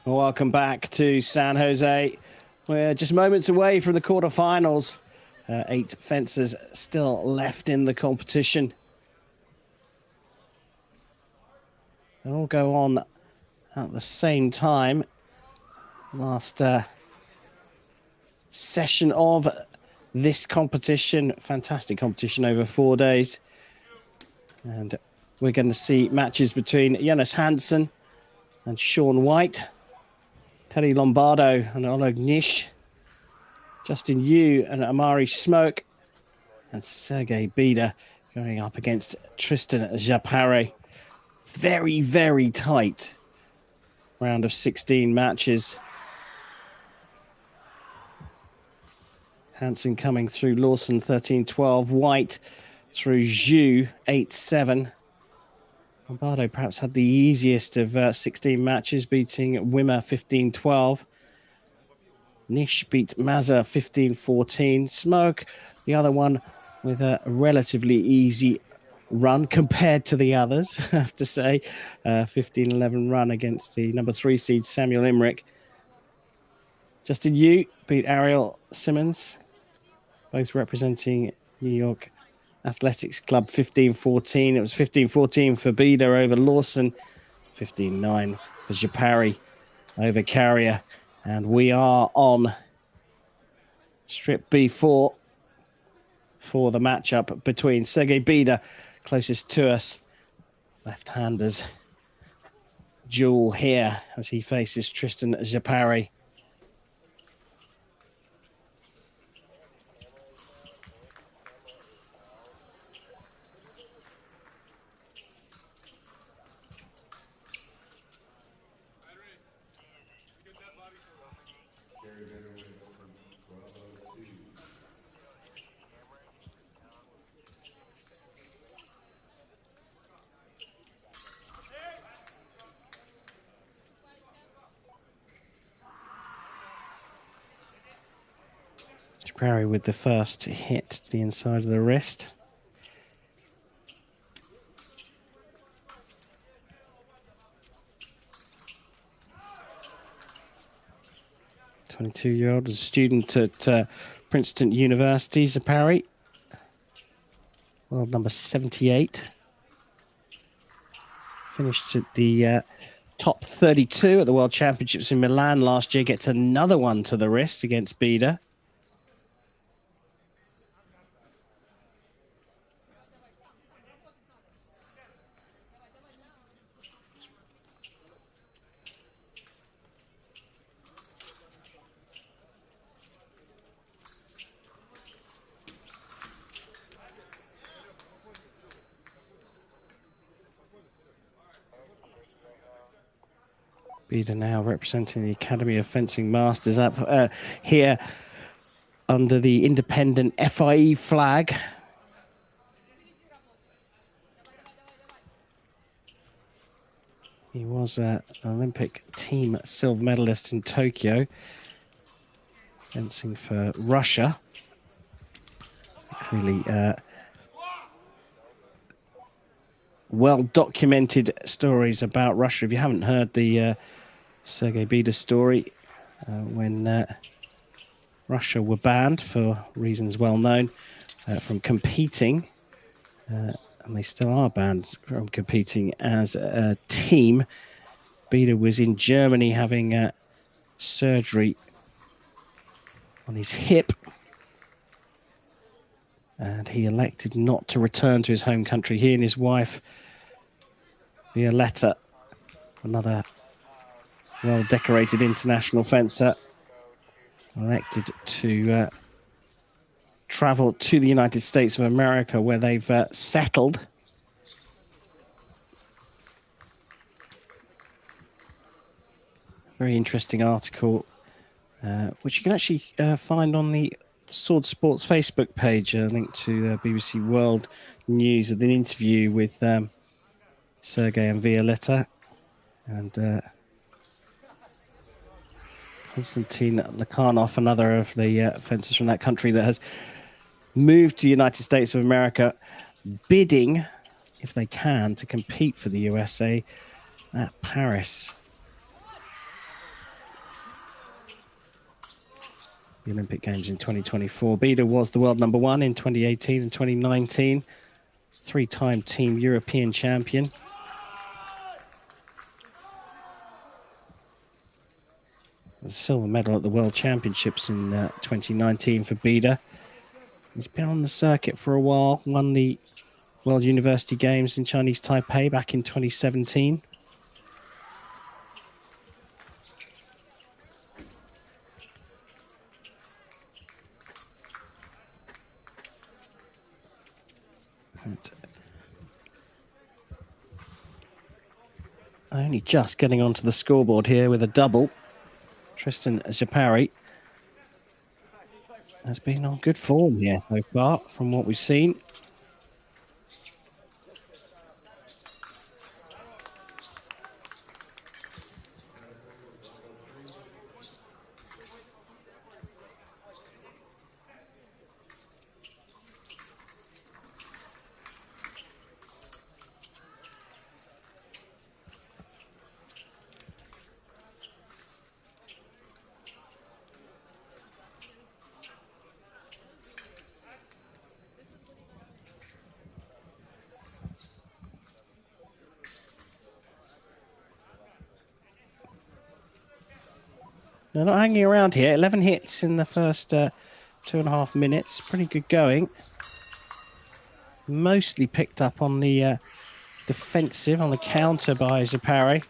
Welcome back to San Jose. We're just moments away from the quarterfinals. 8 fencers still left in the competition. They'll all go on at the same time. Last session of this competition. Fantastic competition over 4 days. And we're going to see matches between Jonas Hansen and Sean White, Teddy Lombardo and Oleg Nish, Justin Yu and Amari Smoke, and Sergey Bida going up against Tristan Japare. Very, very tight round of 16 matches. Hansen coming through Lawson 13-12, White through Zhu 8-7. Lombardo perhaps had the easiest of 16 matches, beating Wimmer 15-12. Nish beat Mazza 15-14. Smoke, the other one, with a relatively easy run compared to the others, I have to say. 15-11 run against the number 3 seed Samuel Imrick. Justin Yu beat Ariel Simmons, both representing New York Athletics Club 15-14. It was 15-14 for Bida over Lawson, 15-9 for Japari over Carrier. And we are on strip B4 for the matchup between Sergey Bida, closest to us, left-handers duel here as he faces Tristan Japari. Japari with the first hit to the inside of the wrist. A 22-year-old, a student at Princeton University, Japari. World number 78. Finished at the top 32 at the World Championships in Milan last year. Gets another one to the wrist against Bida. Bida now representing the Academy of Fencing Masters up here under the independent FIE flag. He was an Olympic team silver medalist in Tokyo, fencing for Russia. Clearly well-documented stories about Russia. If you haven't heard the Sergey Bida story, when Russia were banned for reasons well known from competing, and they still are banned from competing as a team. Bida was in Germany having surgery on his hip, and he elected not to return to his home country. He and his wife, Violetta, another well-decorated international fencer, elected to travel to the United States of America, where they've settled. Very interesting article, which you can actually find on the Sword Sports Facebook page, a link to BBC World News with an interview with Sergey and Violetta, and Konstantin Lakhanov, another of the fencers from that country that has moved to the United States of America, bidding, if they can, to compete for the USA at Paris the Olympic Games in 2024. Bida was the world number 1 in 2018 and 2019. 3-time Team European champion. A silver medal at the World Championships in 2019 for Bida. He's been on the circuit for a while, won the World University Games in Chinese Taipei back in 2017. Only just getting onto the scoreboard here with a double. Tristan Japari has been on good form here so far from what we've seen. They're not hanging around here. 11 hits in the first 2.5 minutes. Pretty good going. Mostly picked up on the defensive, on the counter by Japari.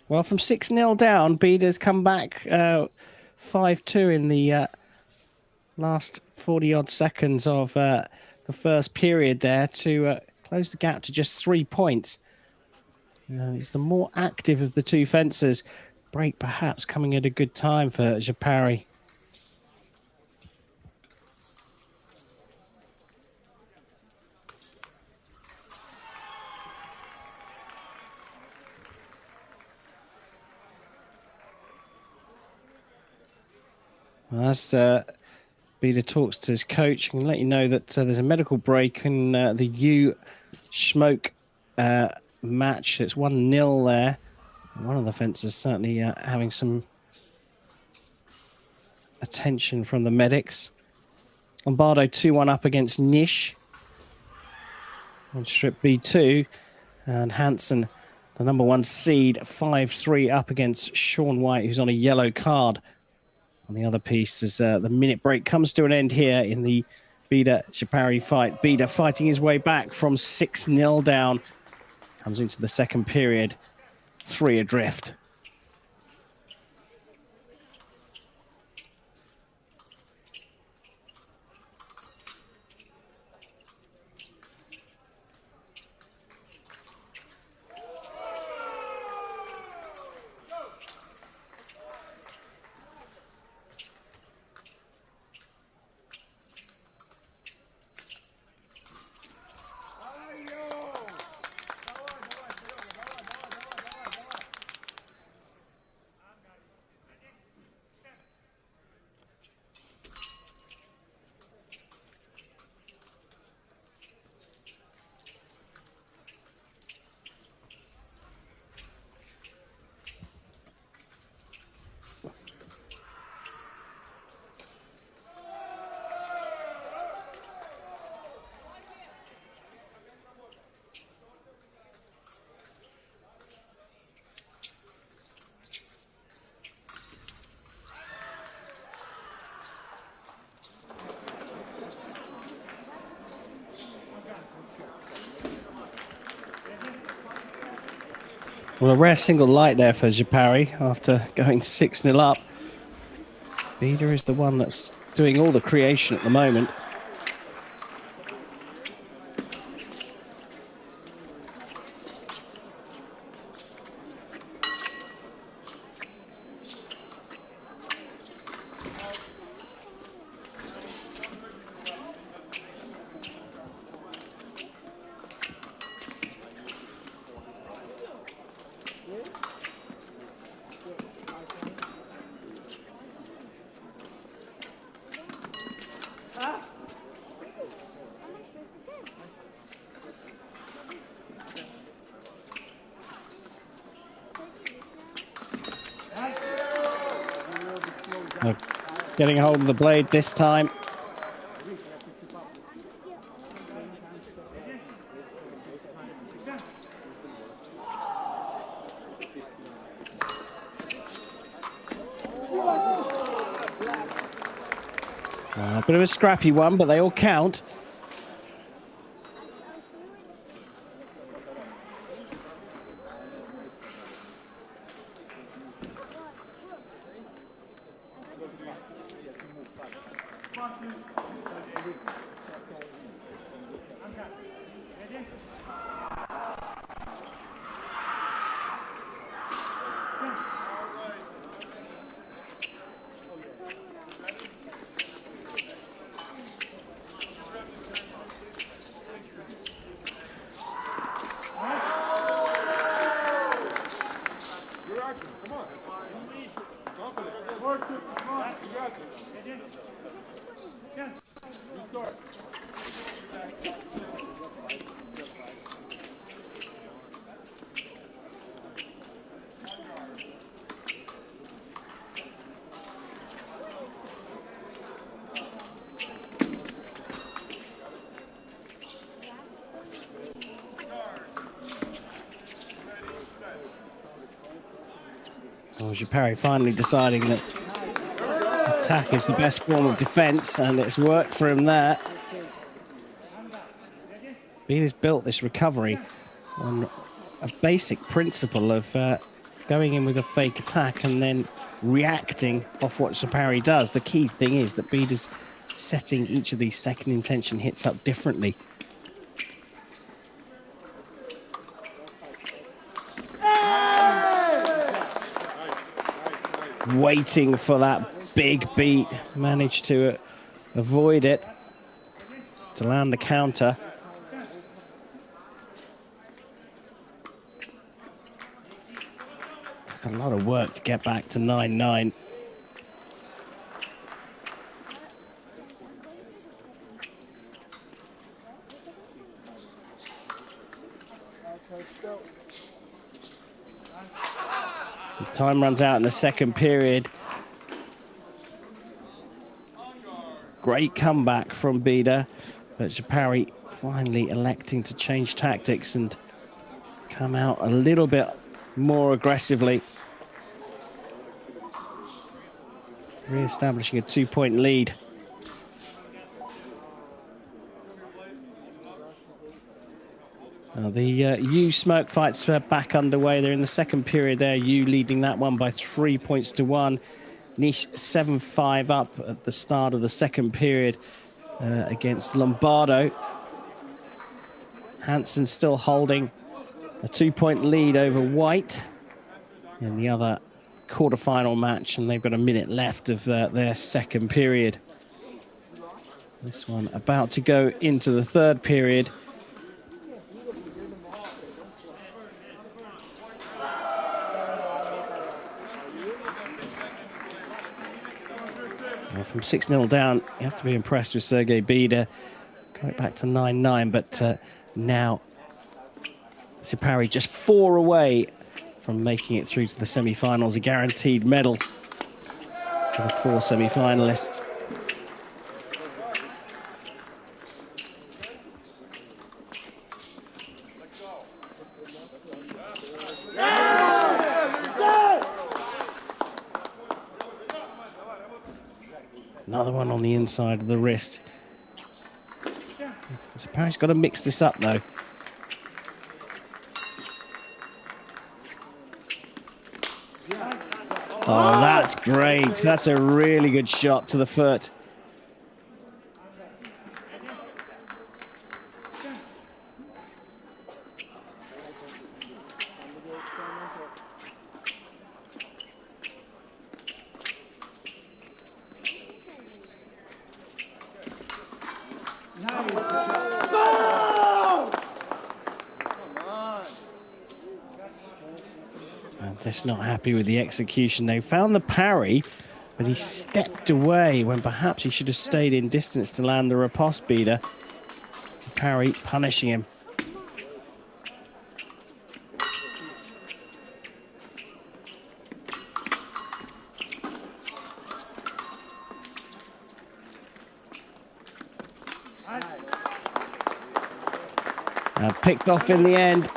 Well, from 6-0 down, Bida's come back 5-2 in the last 40-odd seconds of the first period there to close the gap to just 3 points. He's the more active of the two fencers. Break perhaps coming at a good time for Japari. As Bida talks to his coach, I can let you know that there's a medical break in the U Smoke match. It's 1-0 there. One of the fencers certainly having some attention from the medics. Lombardo 2-1 up against Nish on strip B2. And Hansen, the number 1 seed, 5-3 up against Sean White, who's on a yellow card. On the other piece, as the minute break comes to an end here in the Bida-Japari fight. Bida fighting his way back from 6-0 down. Comes into the second period, 3 adrift. Well, a rare single light there for Japari after going 6-0 up. Bida is the one that's doing all the creation at the moment. Getting a hold of the blade this time. A bit of a scrappy one, but they all count. Sabre finally deciding that attack is the best form of defense, and it's worked for him there. He's built this recovery on a basic principle of going in with a fake attack and then reacting off what Sabre does. The key thing is that Bede is setting each of these second intention hits up differently. Waiting for that big beat, managed to avoid it to land the counter. Took a lot of work to get back to 9-9. Time runs out in the second period. Great comeback from Bede, but Sabre finally electing to change tactics and come out a little bit more aggressively. Re-establishing a 2-point lead. The U smoke fights are back underway. They're in the second period there. U leading that one by 3 points to 1. Niche 7-5 up at the start of the second period against Lombardo. Hansen still holding a 2-point lead over White in the other quarterfinal match, and they've got a minute left of their second period. This one about to go into the third period. From 6-0 down, you have to be impressed with Sergei Bede. Going back to 9-9, but now Sabre just 4 away from making it through to the semi-finals, a guaranteed medal for the 4 semi-finalists. Another one on the inside of the wrist. Sabre's got to mix this up, though. Oh, that's great. That's a really good shot to the foot. just not happy with the execution. They found the parry, but he stepped away when perhaps he should have stayed in distance to land the riposte beater. Parry punishing him. Picked off in the end.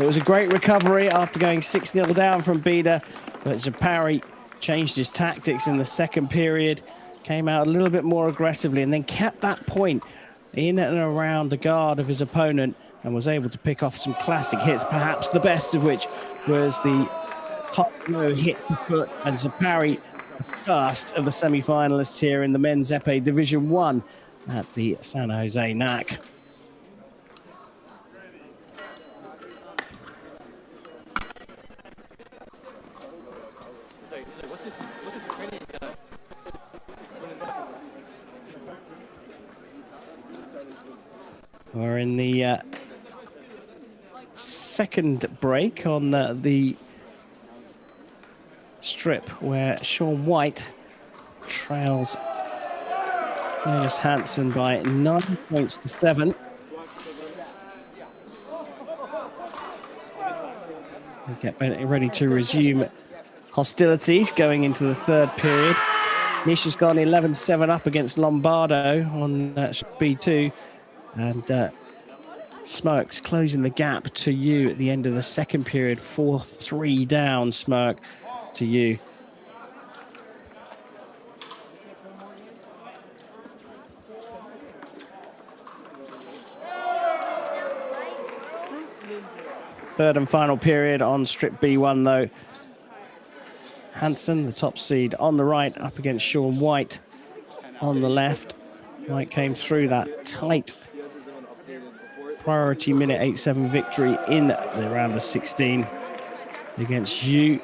It was a great recovery after going 6-0 down from Bida, but Zapari changed his tactics in the second period, came out a little bit more aggressively, and then kept that point in and around the guard of his opponent and was able to pick off some classic hits, perhaps the best of which was the hot low hit to foot, and Zapari, the first of the semi-finalists here in the men's epee Division 1 at the San Jose NAC. We're in the second break on the strip where Sean White trails Jonas Hansen by 9 points to 7. We get ready to resume hostilities going into the third period. Nish has gone 11-7 up against Lombardo on B2. And Smirk's closing the gap to you at the end of the second period. 4-3 down, Smirk, to you. Third and final period on strip B1, though. Hansen, the top seed, on the right, up against Sean White on the left. White came through that tight priority minute 8-7 victory in the round of 16 against Yu.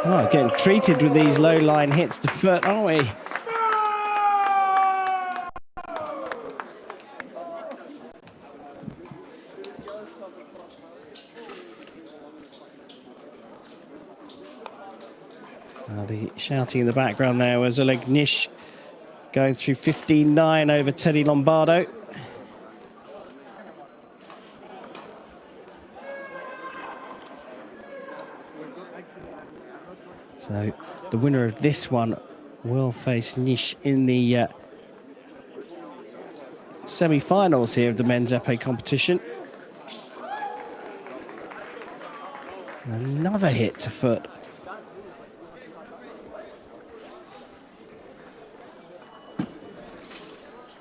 Oh, getting treated with these low line hits to foot, aren't we? The shouting in the background there was Oleg Nish going through 15-9 over Teddy Lombardo. So the winner of this one will face Nish in the semi-finals here of the men's epee competition. Another hit to foot.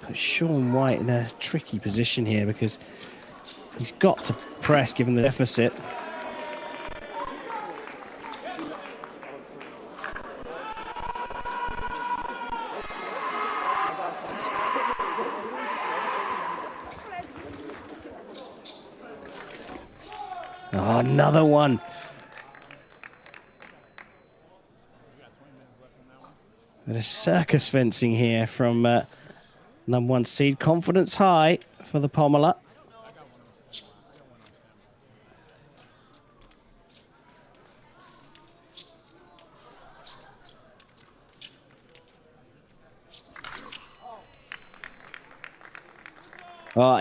Put Sean White in a tricky position here because he's got to press given the deficit. Oh, another one. Bit of circus fencing here from number 1 seed. Confidence high for the Pomela.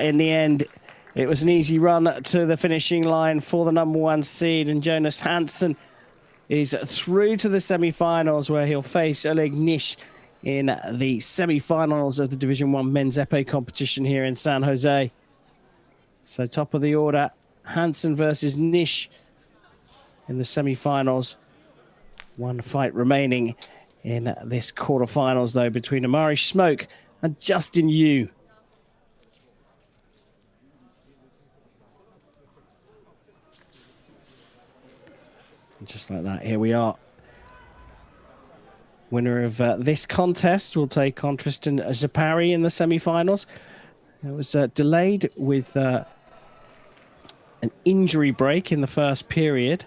In the end, it was an easy run to the finishing line for the number 1 seed, and Jonas Hansen is through to the semi-finals where he'll face Oleg Nish in the semi-finals of the Division 1 men's epee competition here in San Jose. So top of the order, Hansen versus Nish in the semi-finals. One fight remaining in this quarterfinals, though, between Amari Smoke and Justin Yu. And just like that, here we are. Winner of this contest will take on Tristan Zapari in the semi-finals. It was delayed with an injury break in the first period.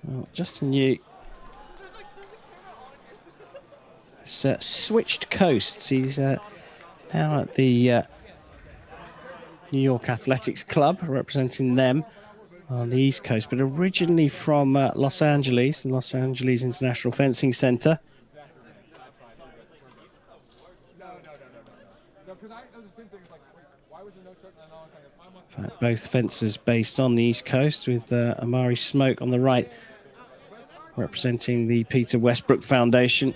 Well, Justin Yu has switched coasts. He's now at the New York Athletics Club, representing them on the East Coast, but originally from Los Angeles, the Los Angeles International Fencing Center. In fact, both fencers based on the East Coast, with Amari Smoke on the right, representing the Peter Westbrook Foundation.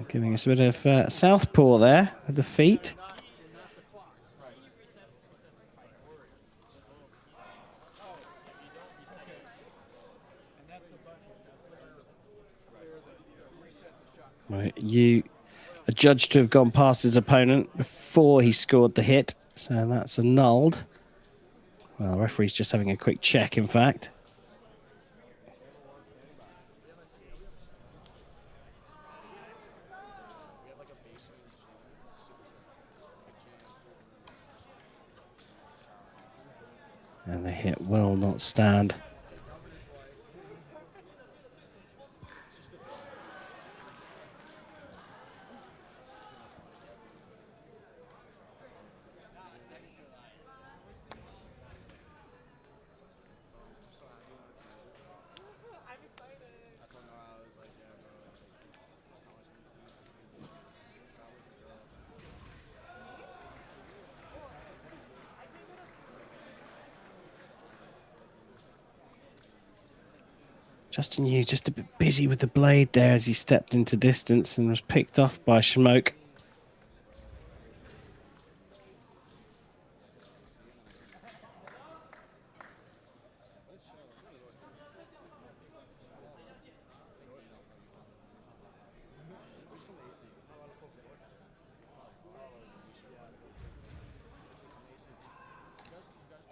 Giving us a bit of southpaw there with the feet. Right, Yu adjudged to have gone past his opponent before he scored the hit, so that's annulled. Well, the referee's just having a quick check, in fact. And the hit will not stand. Justin Yu just a bit busy with the blade there as he stepped into distance and was picked off by Smoke.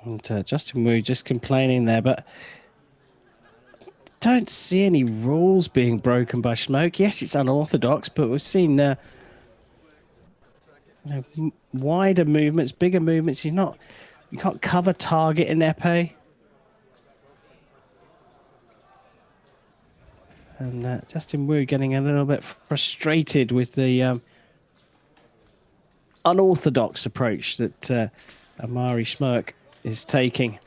And Justin Wu just complaining there, but don't see any rules being broken by Smoke. Yes, it's unorthodox, but we've seen wider movements, bigger movements. You can't cover target in epee. And Justin Wu getting a little bit frustrated with the unorthodox approach that Amari Smoke is taking.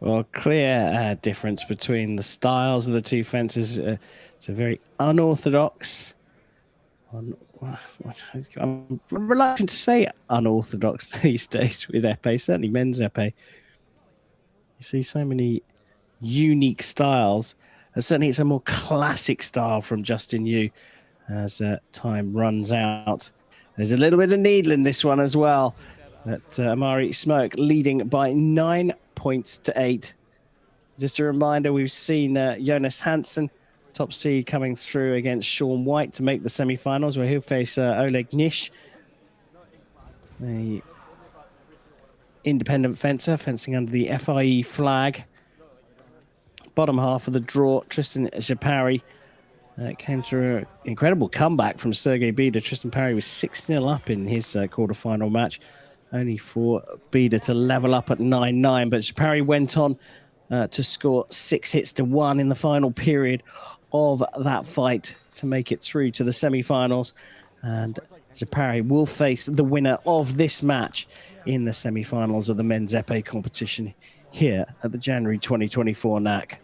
Well, clear difference between the styles of the two fences. It's a very unorthodox. I'm reluctant to say unorthodox these days with épée, certainly men's épée. You see so many unique styles. And certainly it's a more classic style from Justin Yu as time runs out. There's a little bit of needle in this one as well. But Amari Smoke leading by 9 points to 8. Just a reminder, we've seen Jonas Hansen, top seed, coming through against Sean White to make the semi-finals, where he'll face Oleg Nish, the independent fencer, fencing under the FIE flag. Bottom half of the draw, Tristan Japari came through an incredible comeback from Sergei Bida. Tristan Parry was 6-0 up in his quarterfinal match, only for Bida to level up at 9-9. But Japari went on to score 6 hits to 1 in the final period of that fight to make it through to the semi-finals. And Japari will face the winner of this match in the semi-finals of the men's épée competition here at the January 2024 NAC.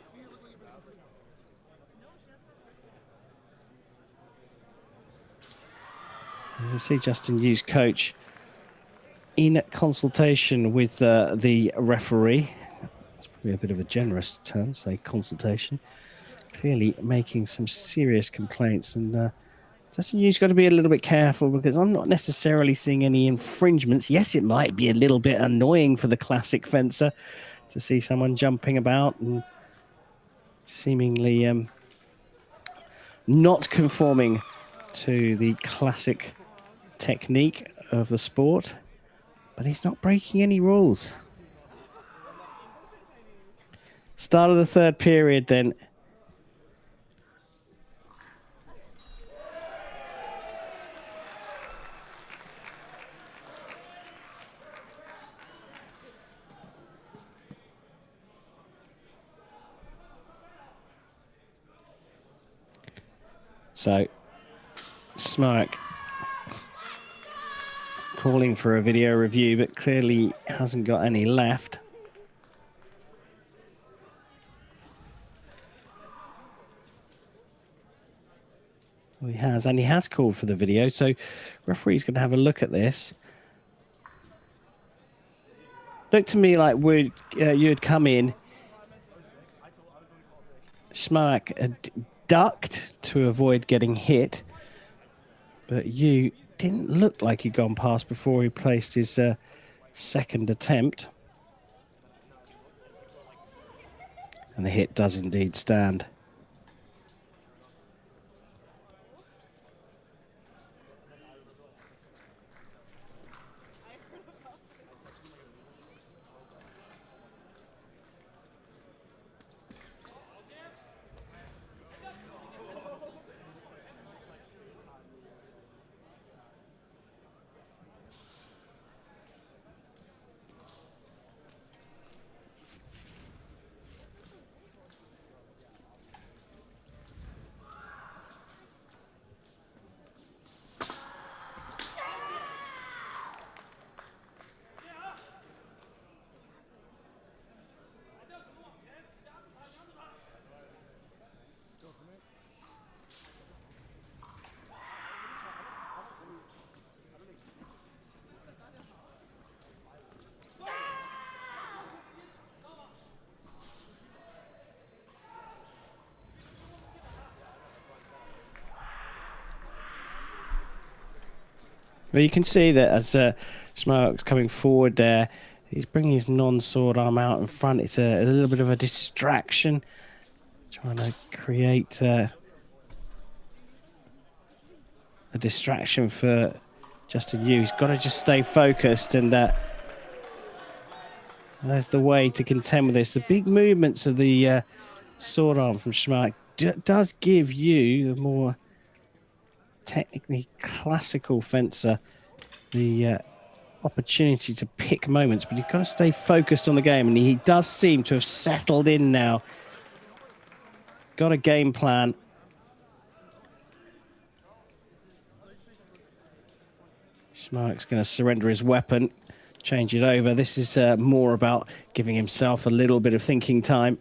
You can see Justin Yu's coach in consultation with the referee. That's probably a bit of a generous term, say consultation. Clearly making some serious complaints, and Justin Yu's got to be a little bit careful, because I'm not necessarily seeing any infringements. Yes, it might be a little bit annoying for the classic fencer to see someone jumping about and seemingly not conforming to the classic technique of the sport, but he's not breaking any rules. Start of the third period then. So Smirk calling for a video review, but clearly hasn't got any left. Well, he has, and he has called for the video, so referee's going to have a look at this. Looked to me like you'd come in, Smirk had ducked to avoid getting hit, but you didn't look like he'd gone past before he placed his second attempt. And the hit does indeed stand. Well, you can see that as Smirk's coming forward there, he's bringing his non-sword arm out in front. It's a little bit of a distraction, trying to create a distraction for Justin Yu. He's got to just stay focused, and that's the way to contend with this. The big movements of the sword arm from Smirk does give you a more technically classical fencer the opportunity to pick moments, but you've got to stay focused on the game, and he does seem to have settled in now. Got a game plan. Smirk's going to surrender his weapon. change it over. This is more about giving himself a little bit of thinking time.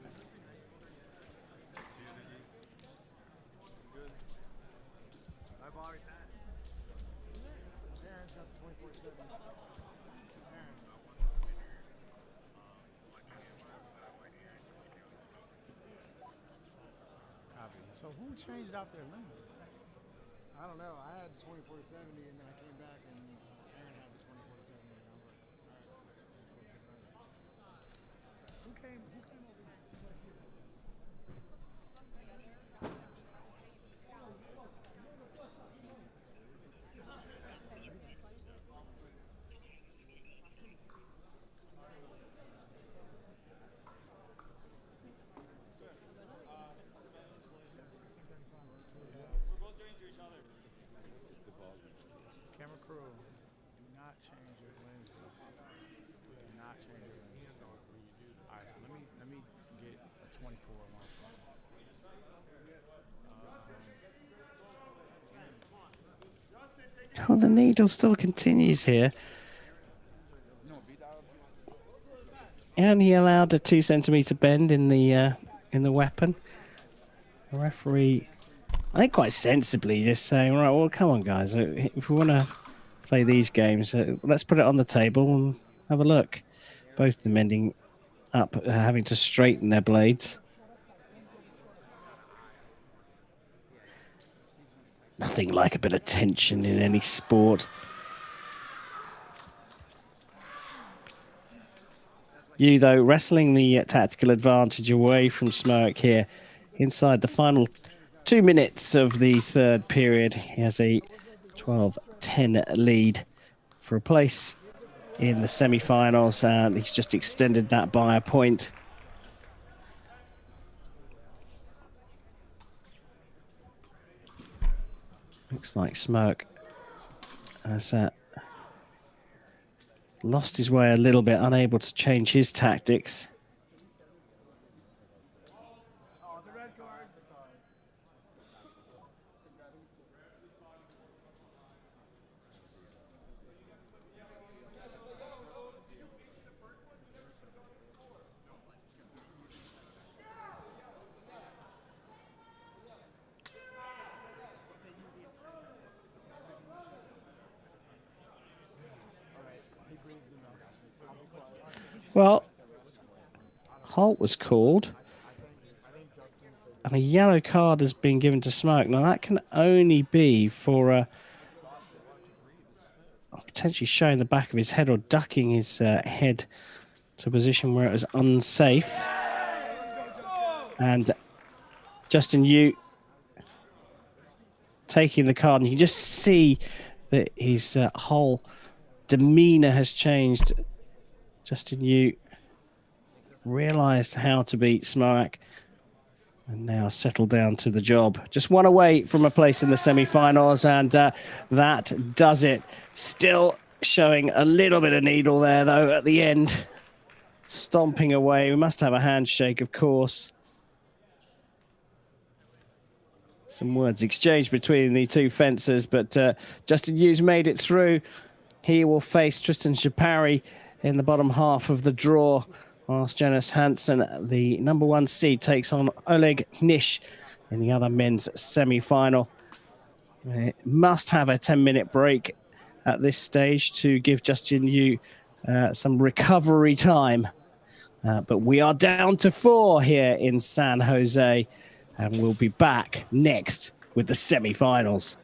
So who changed out their limit? I don't know. I had the 24-70 and then I came back and Aaron had the 24-70 and I was like, all right. Who came over here? Camera crew, do not change your lenses. Do not change your lenses. All right, so let me get a 24 one. Oh, the needle still continues here. Only allowed a 2 centimeter bend in the weapon. The referee, I think, quite sensibly just saying, right, well, come on, guys, if we want to play these games, let's put it on the table and have a look. Both of them ending up having to straighten their blades. Nothing like a bit of tension in any sport. You, though, wrestling the tactical advantage away from Smirk here inside the final 2 minutes of the third period. He has a 12-10 lead for a place in the semi-finals, and he's just extended that by a point. Looks like Smirk has lost his way a little bit, unable to change his tactics. Well, halt was called, and a yellow card has been given to Smirk. Now, that can only be for potentially showing the back of his head or ducking his head to a position where it was unsafe. And Justin Yu taking the card, and you just see that his whole demeanor has changed. Justin Yu realized how to beat Smirk and now settled down to the job. Just one away from a place in the semi-finals, and that does it. Still showing a little bit of needle there, though, at the end. Stomping away. We must have a handshake, of course. Some words exchanged between the two fencers, but Justin Yu's made it through. He will face Tristan Shapari in the bottom half of the draw, whilst Jonas Hansen, the #1 seed, takes on Oleg Nish in the other men's semi-final. Must have a 10-minute break at this stage to give Justin Yu some recovery time. But we are down to 4 here in San Jose, and we'll be back next with the semi-finals.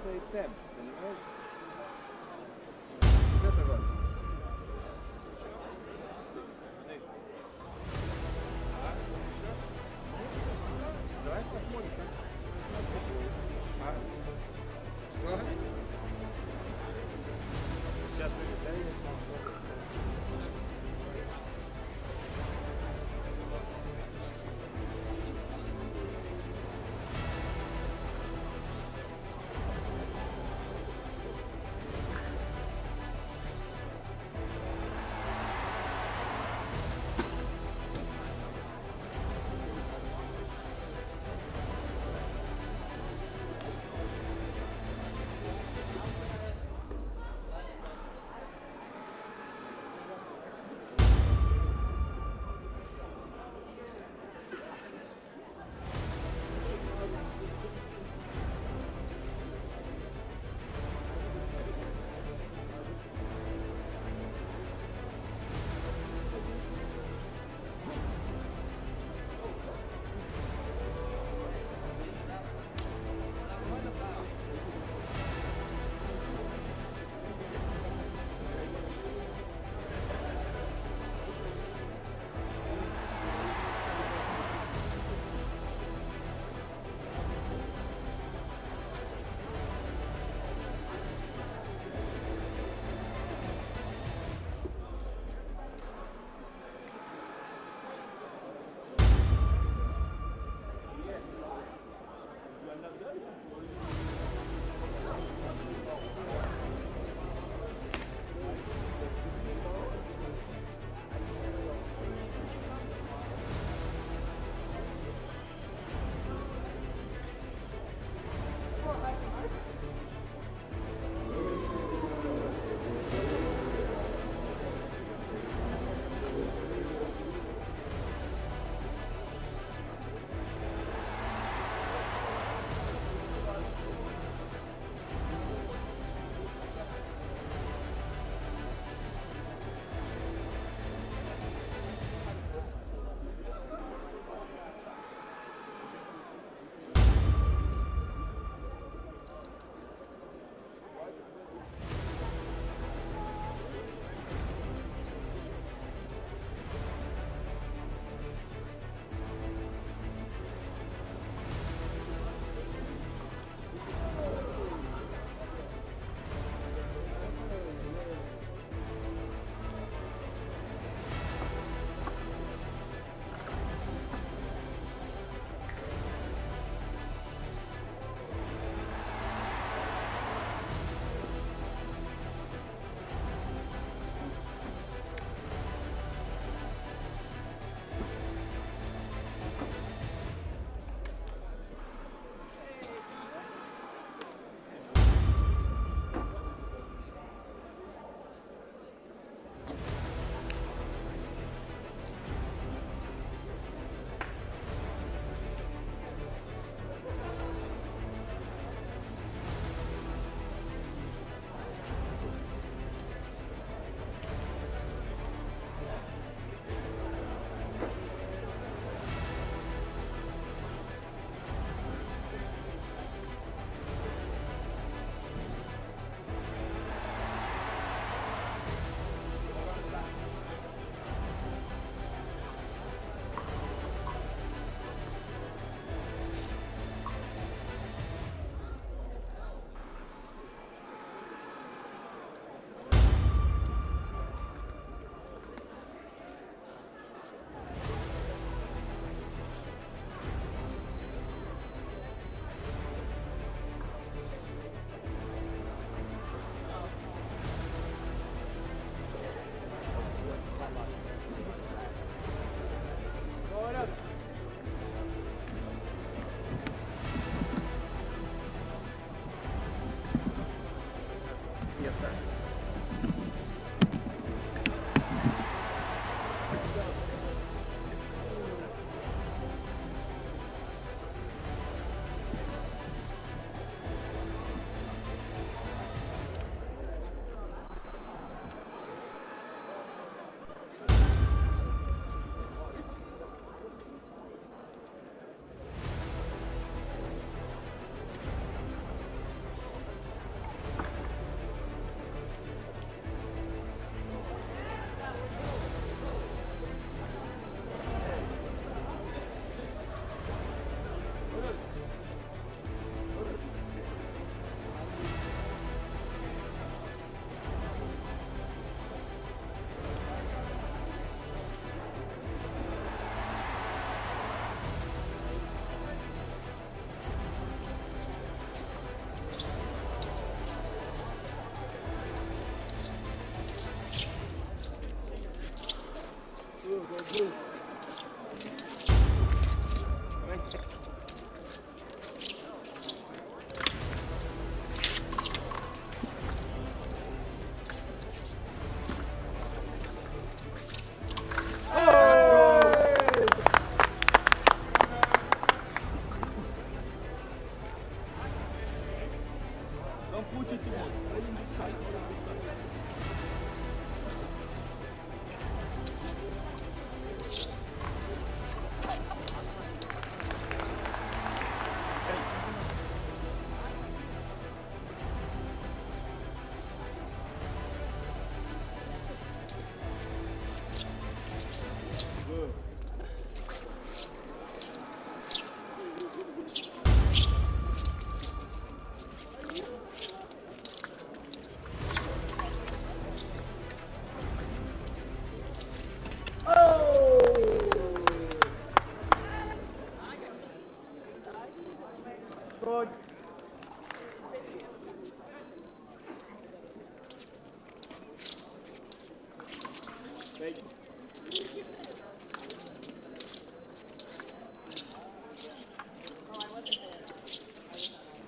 say 10. ¿Entendés? ¿Qué te vas? No, that's more than 10. Go ahead. Just for the day, that's not worth it.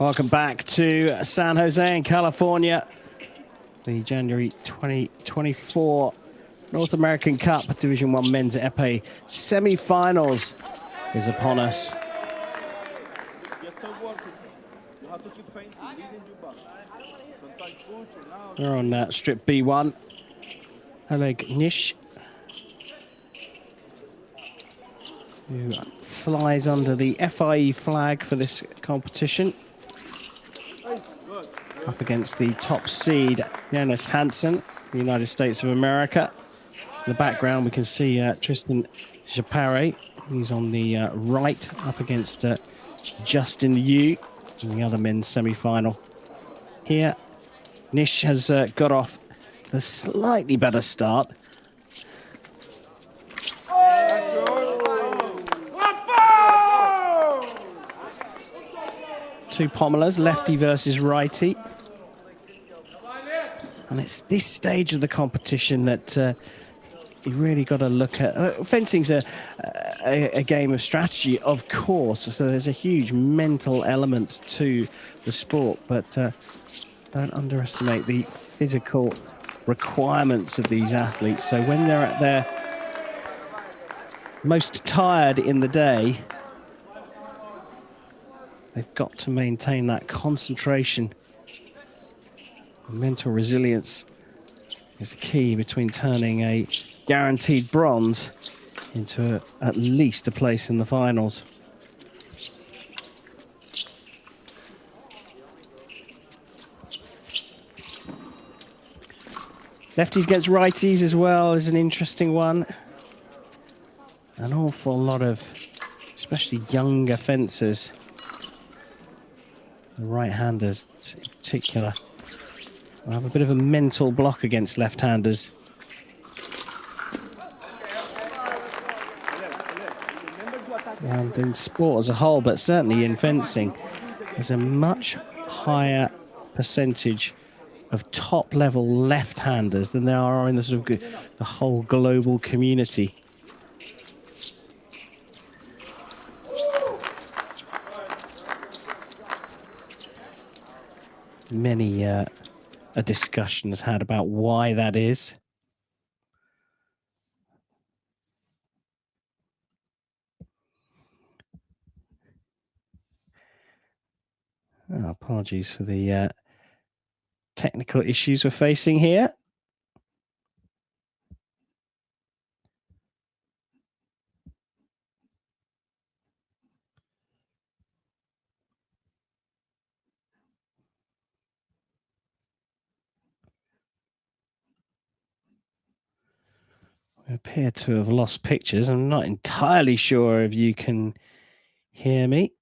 Welcome back to San Jose in California. The January 2024 North American Cup Division 1 Men's Epee semi-finals is upon us. Just stop working. You have to keep fainting, leading your back. Sometimes push and now. We're on strip B1. Oleg Nish, who flies under the FIE flag for this competition, up against the top seed Jonas Hansen, the United States of America. In the background, we can see Tristan Japare. He's on the right, up against Justin Yu in the other men's semi-final. Here, Nish has got off the slightly better start. Two pommelers, lefty versus righty. And it's this stage of the competition that you really got to look at. Fencing's a game of strategy, of course, so there's a huge mental element to the sport, but don't underestimate the physical requirements of these athletes. So when they're at their most tired in the day, they've got to maintain that concentration. Mental resilience is the key between turning a guaranteed bronze into at least a place in the finals. Lefties against righties as well is an interesting one. An awful lot of, especially younger fencers, the right-handers in particular, will have a bit of a mental block against left-handers. And in sport as a whole, but certainly in fencing, there's a much higher percentage of top-level left-handers than there are in the sort of the whole global community. Many a discussion is had about why that is. Oh, apologies for the technical issues we're facing here. We appear to have lost pictures. I'm not entirely sure if you can hear me.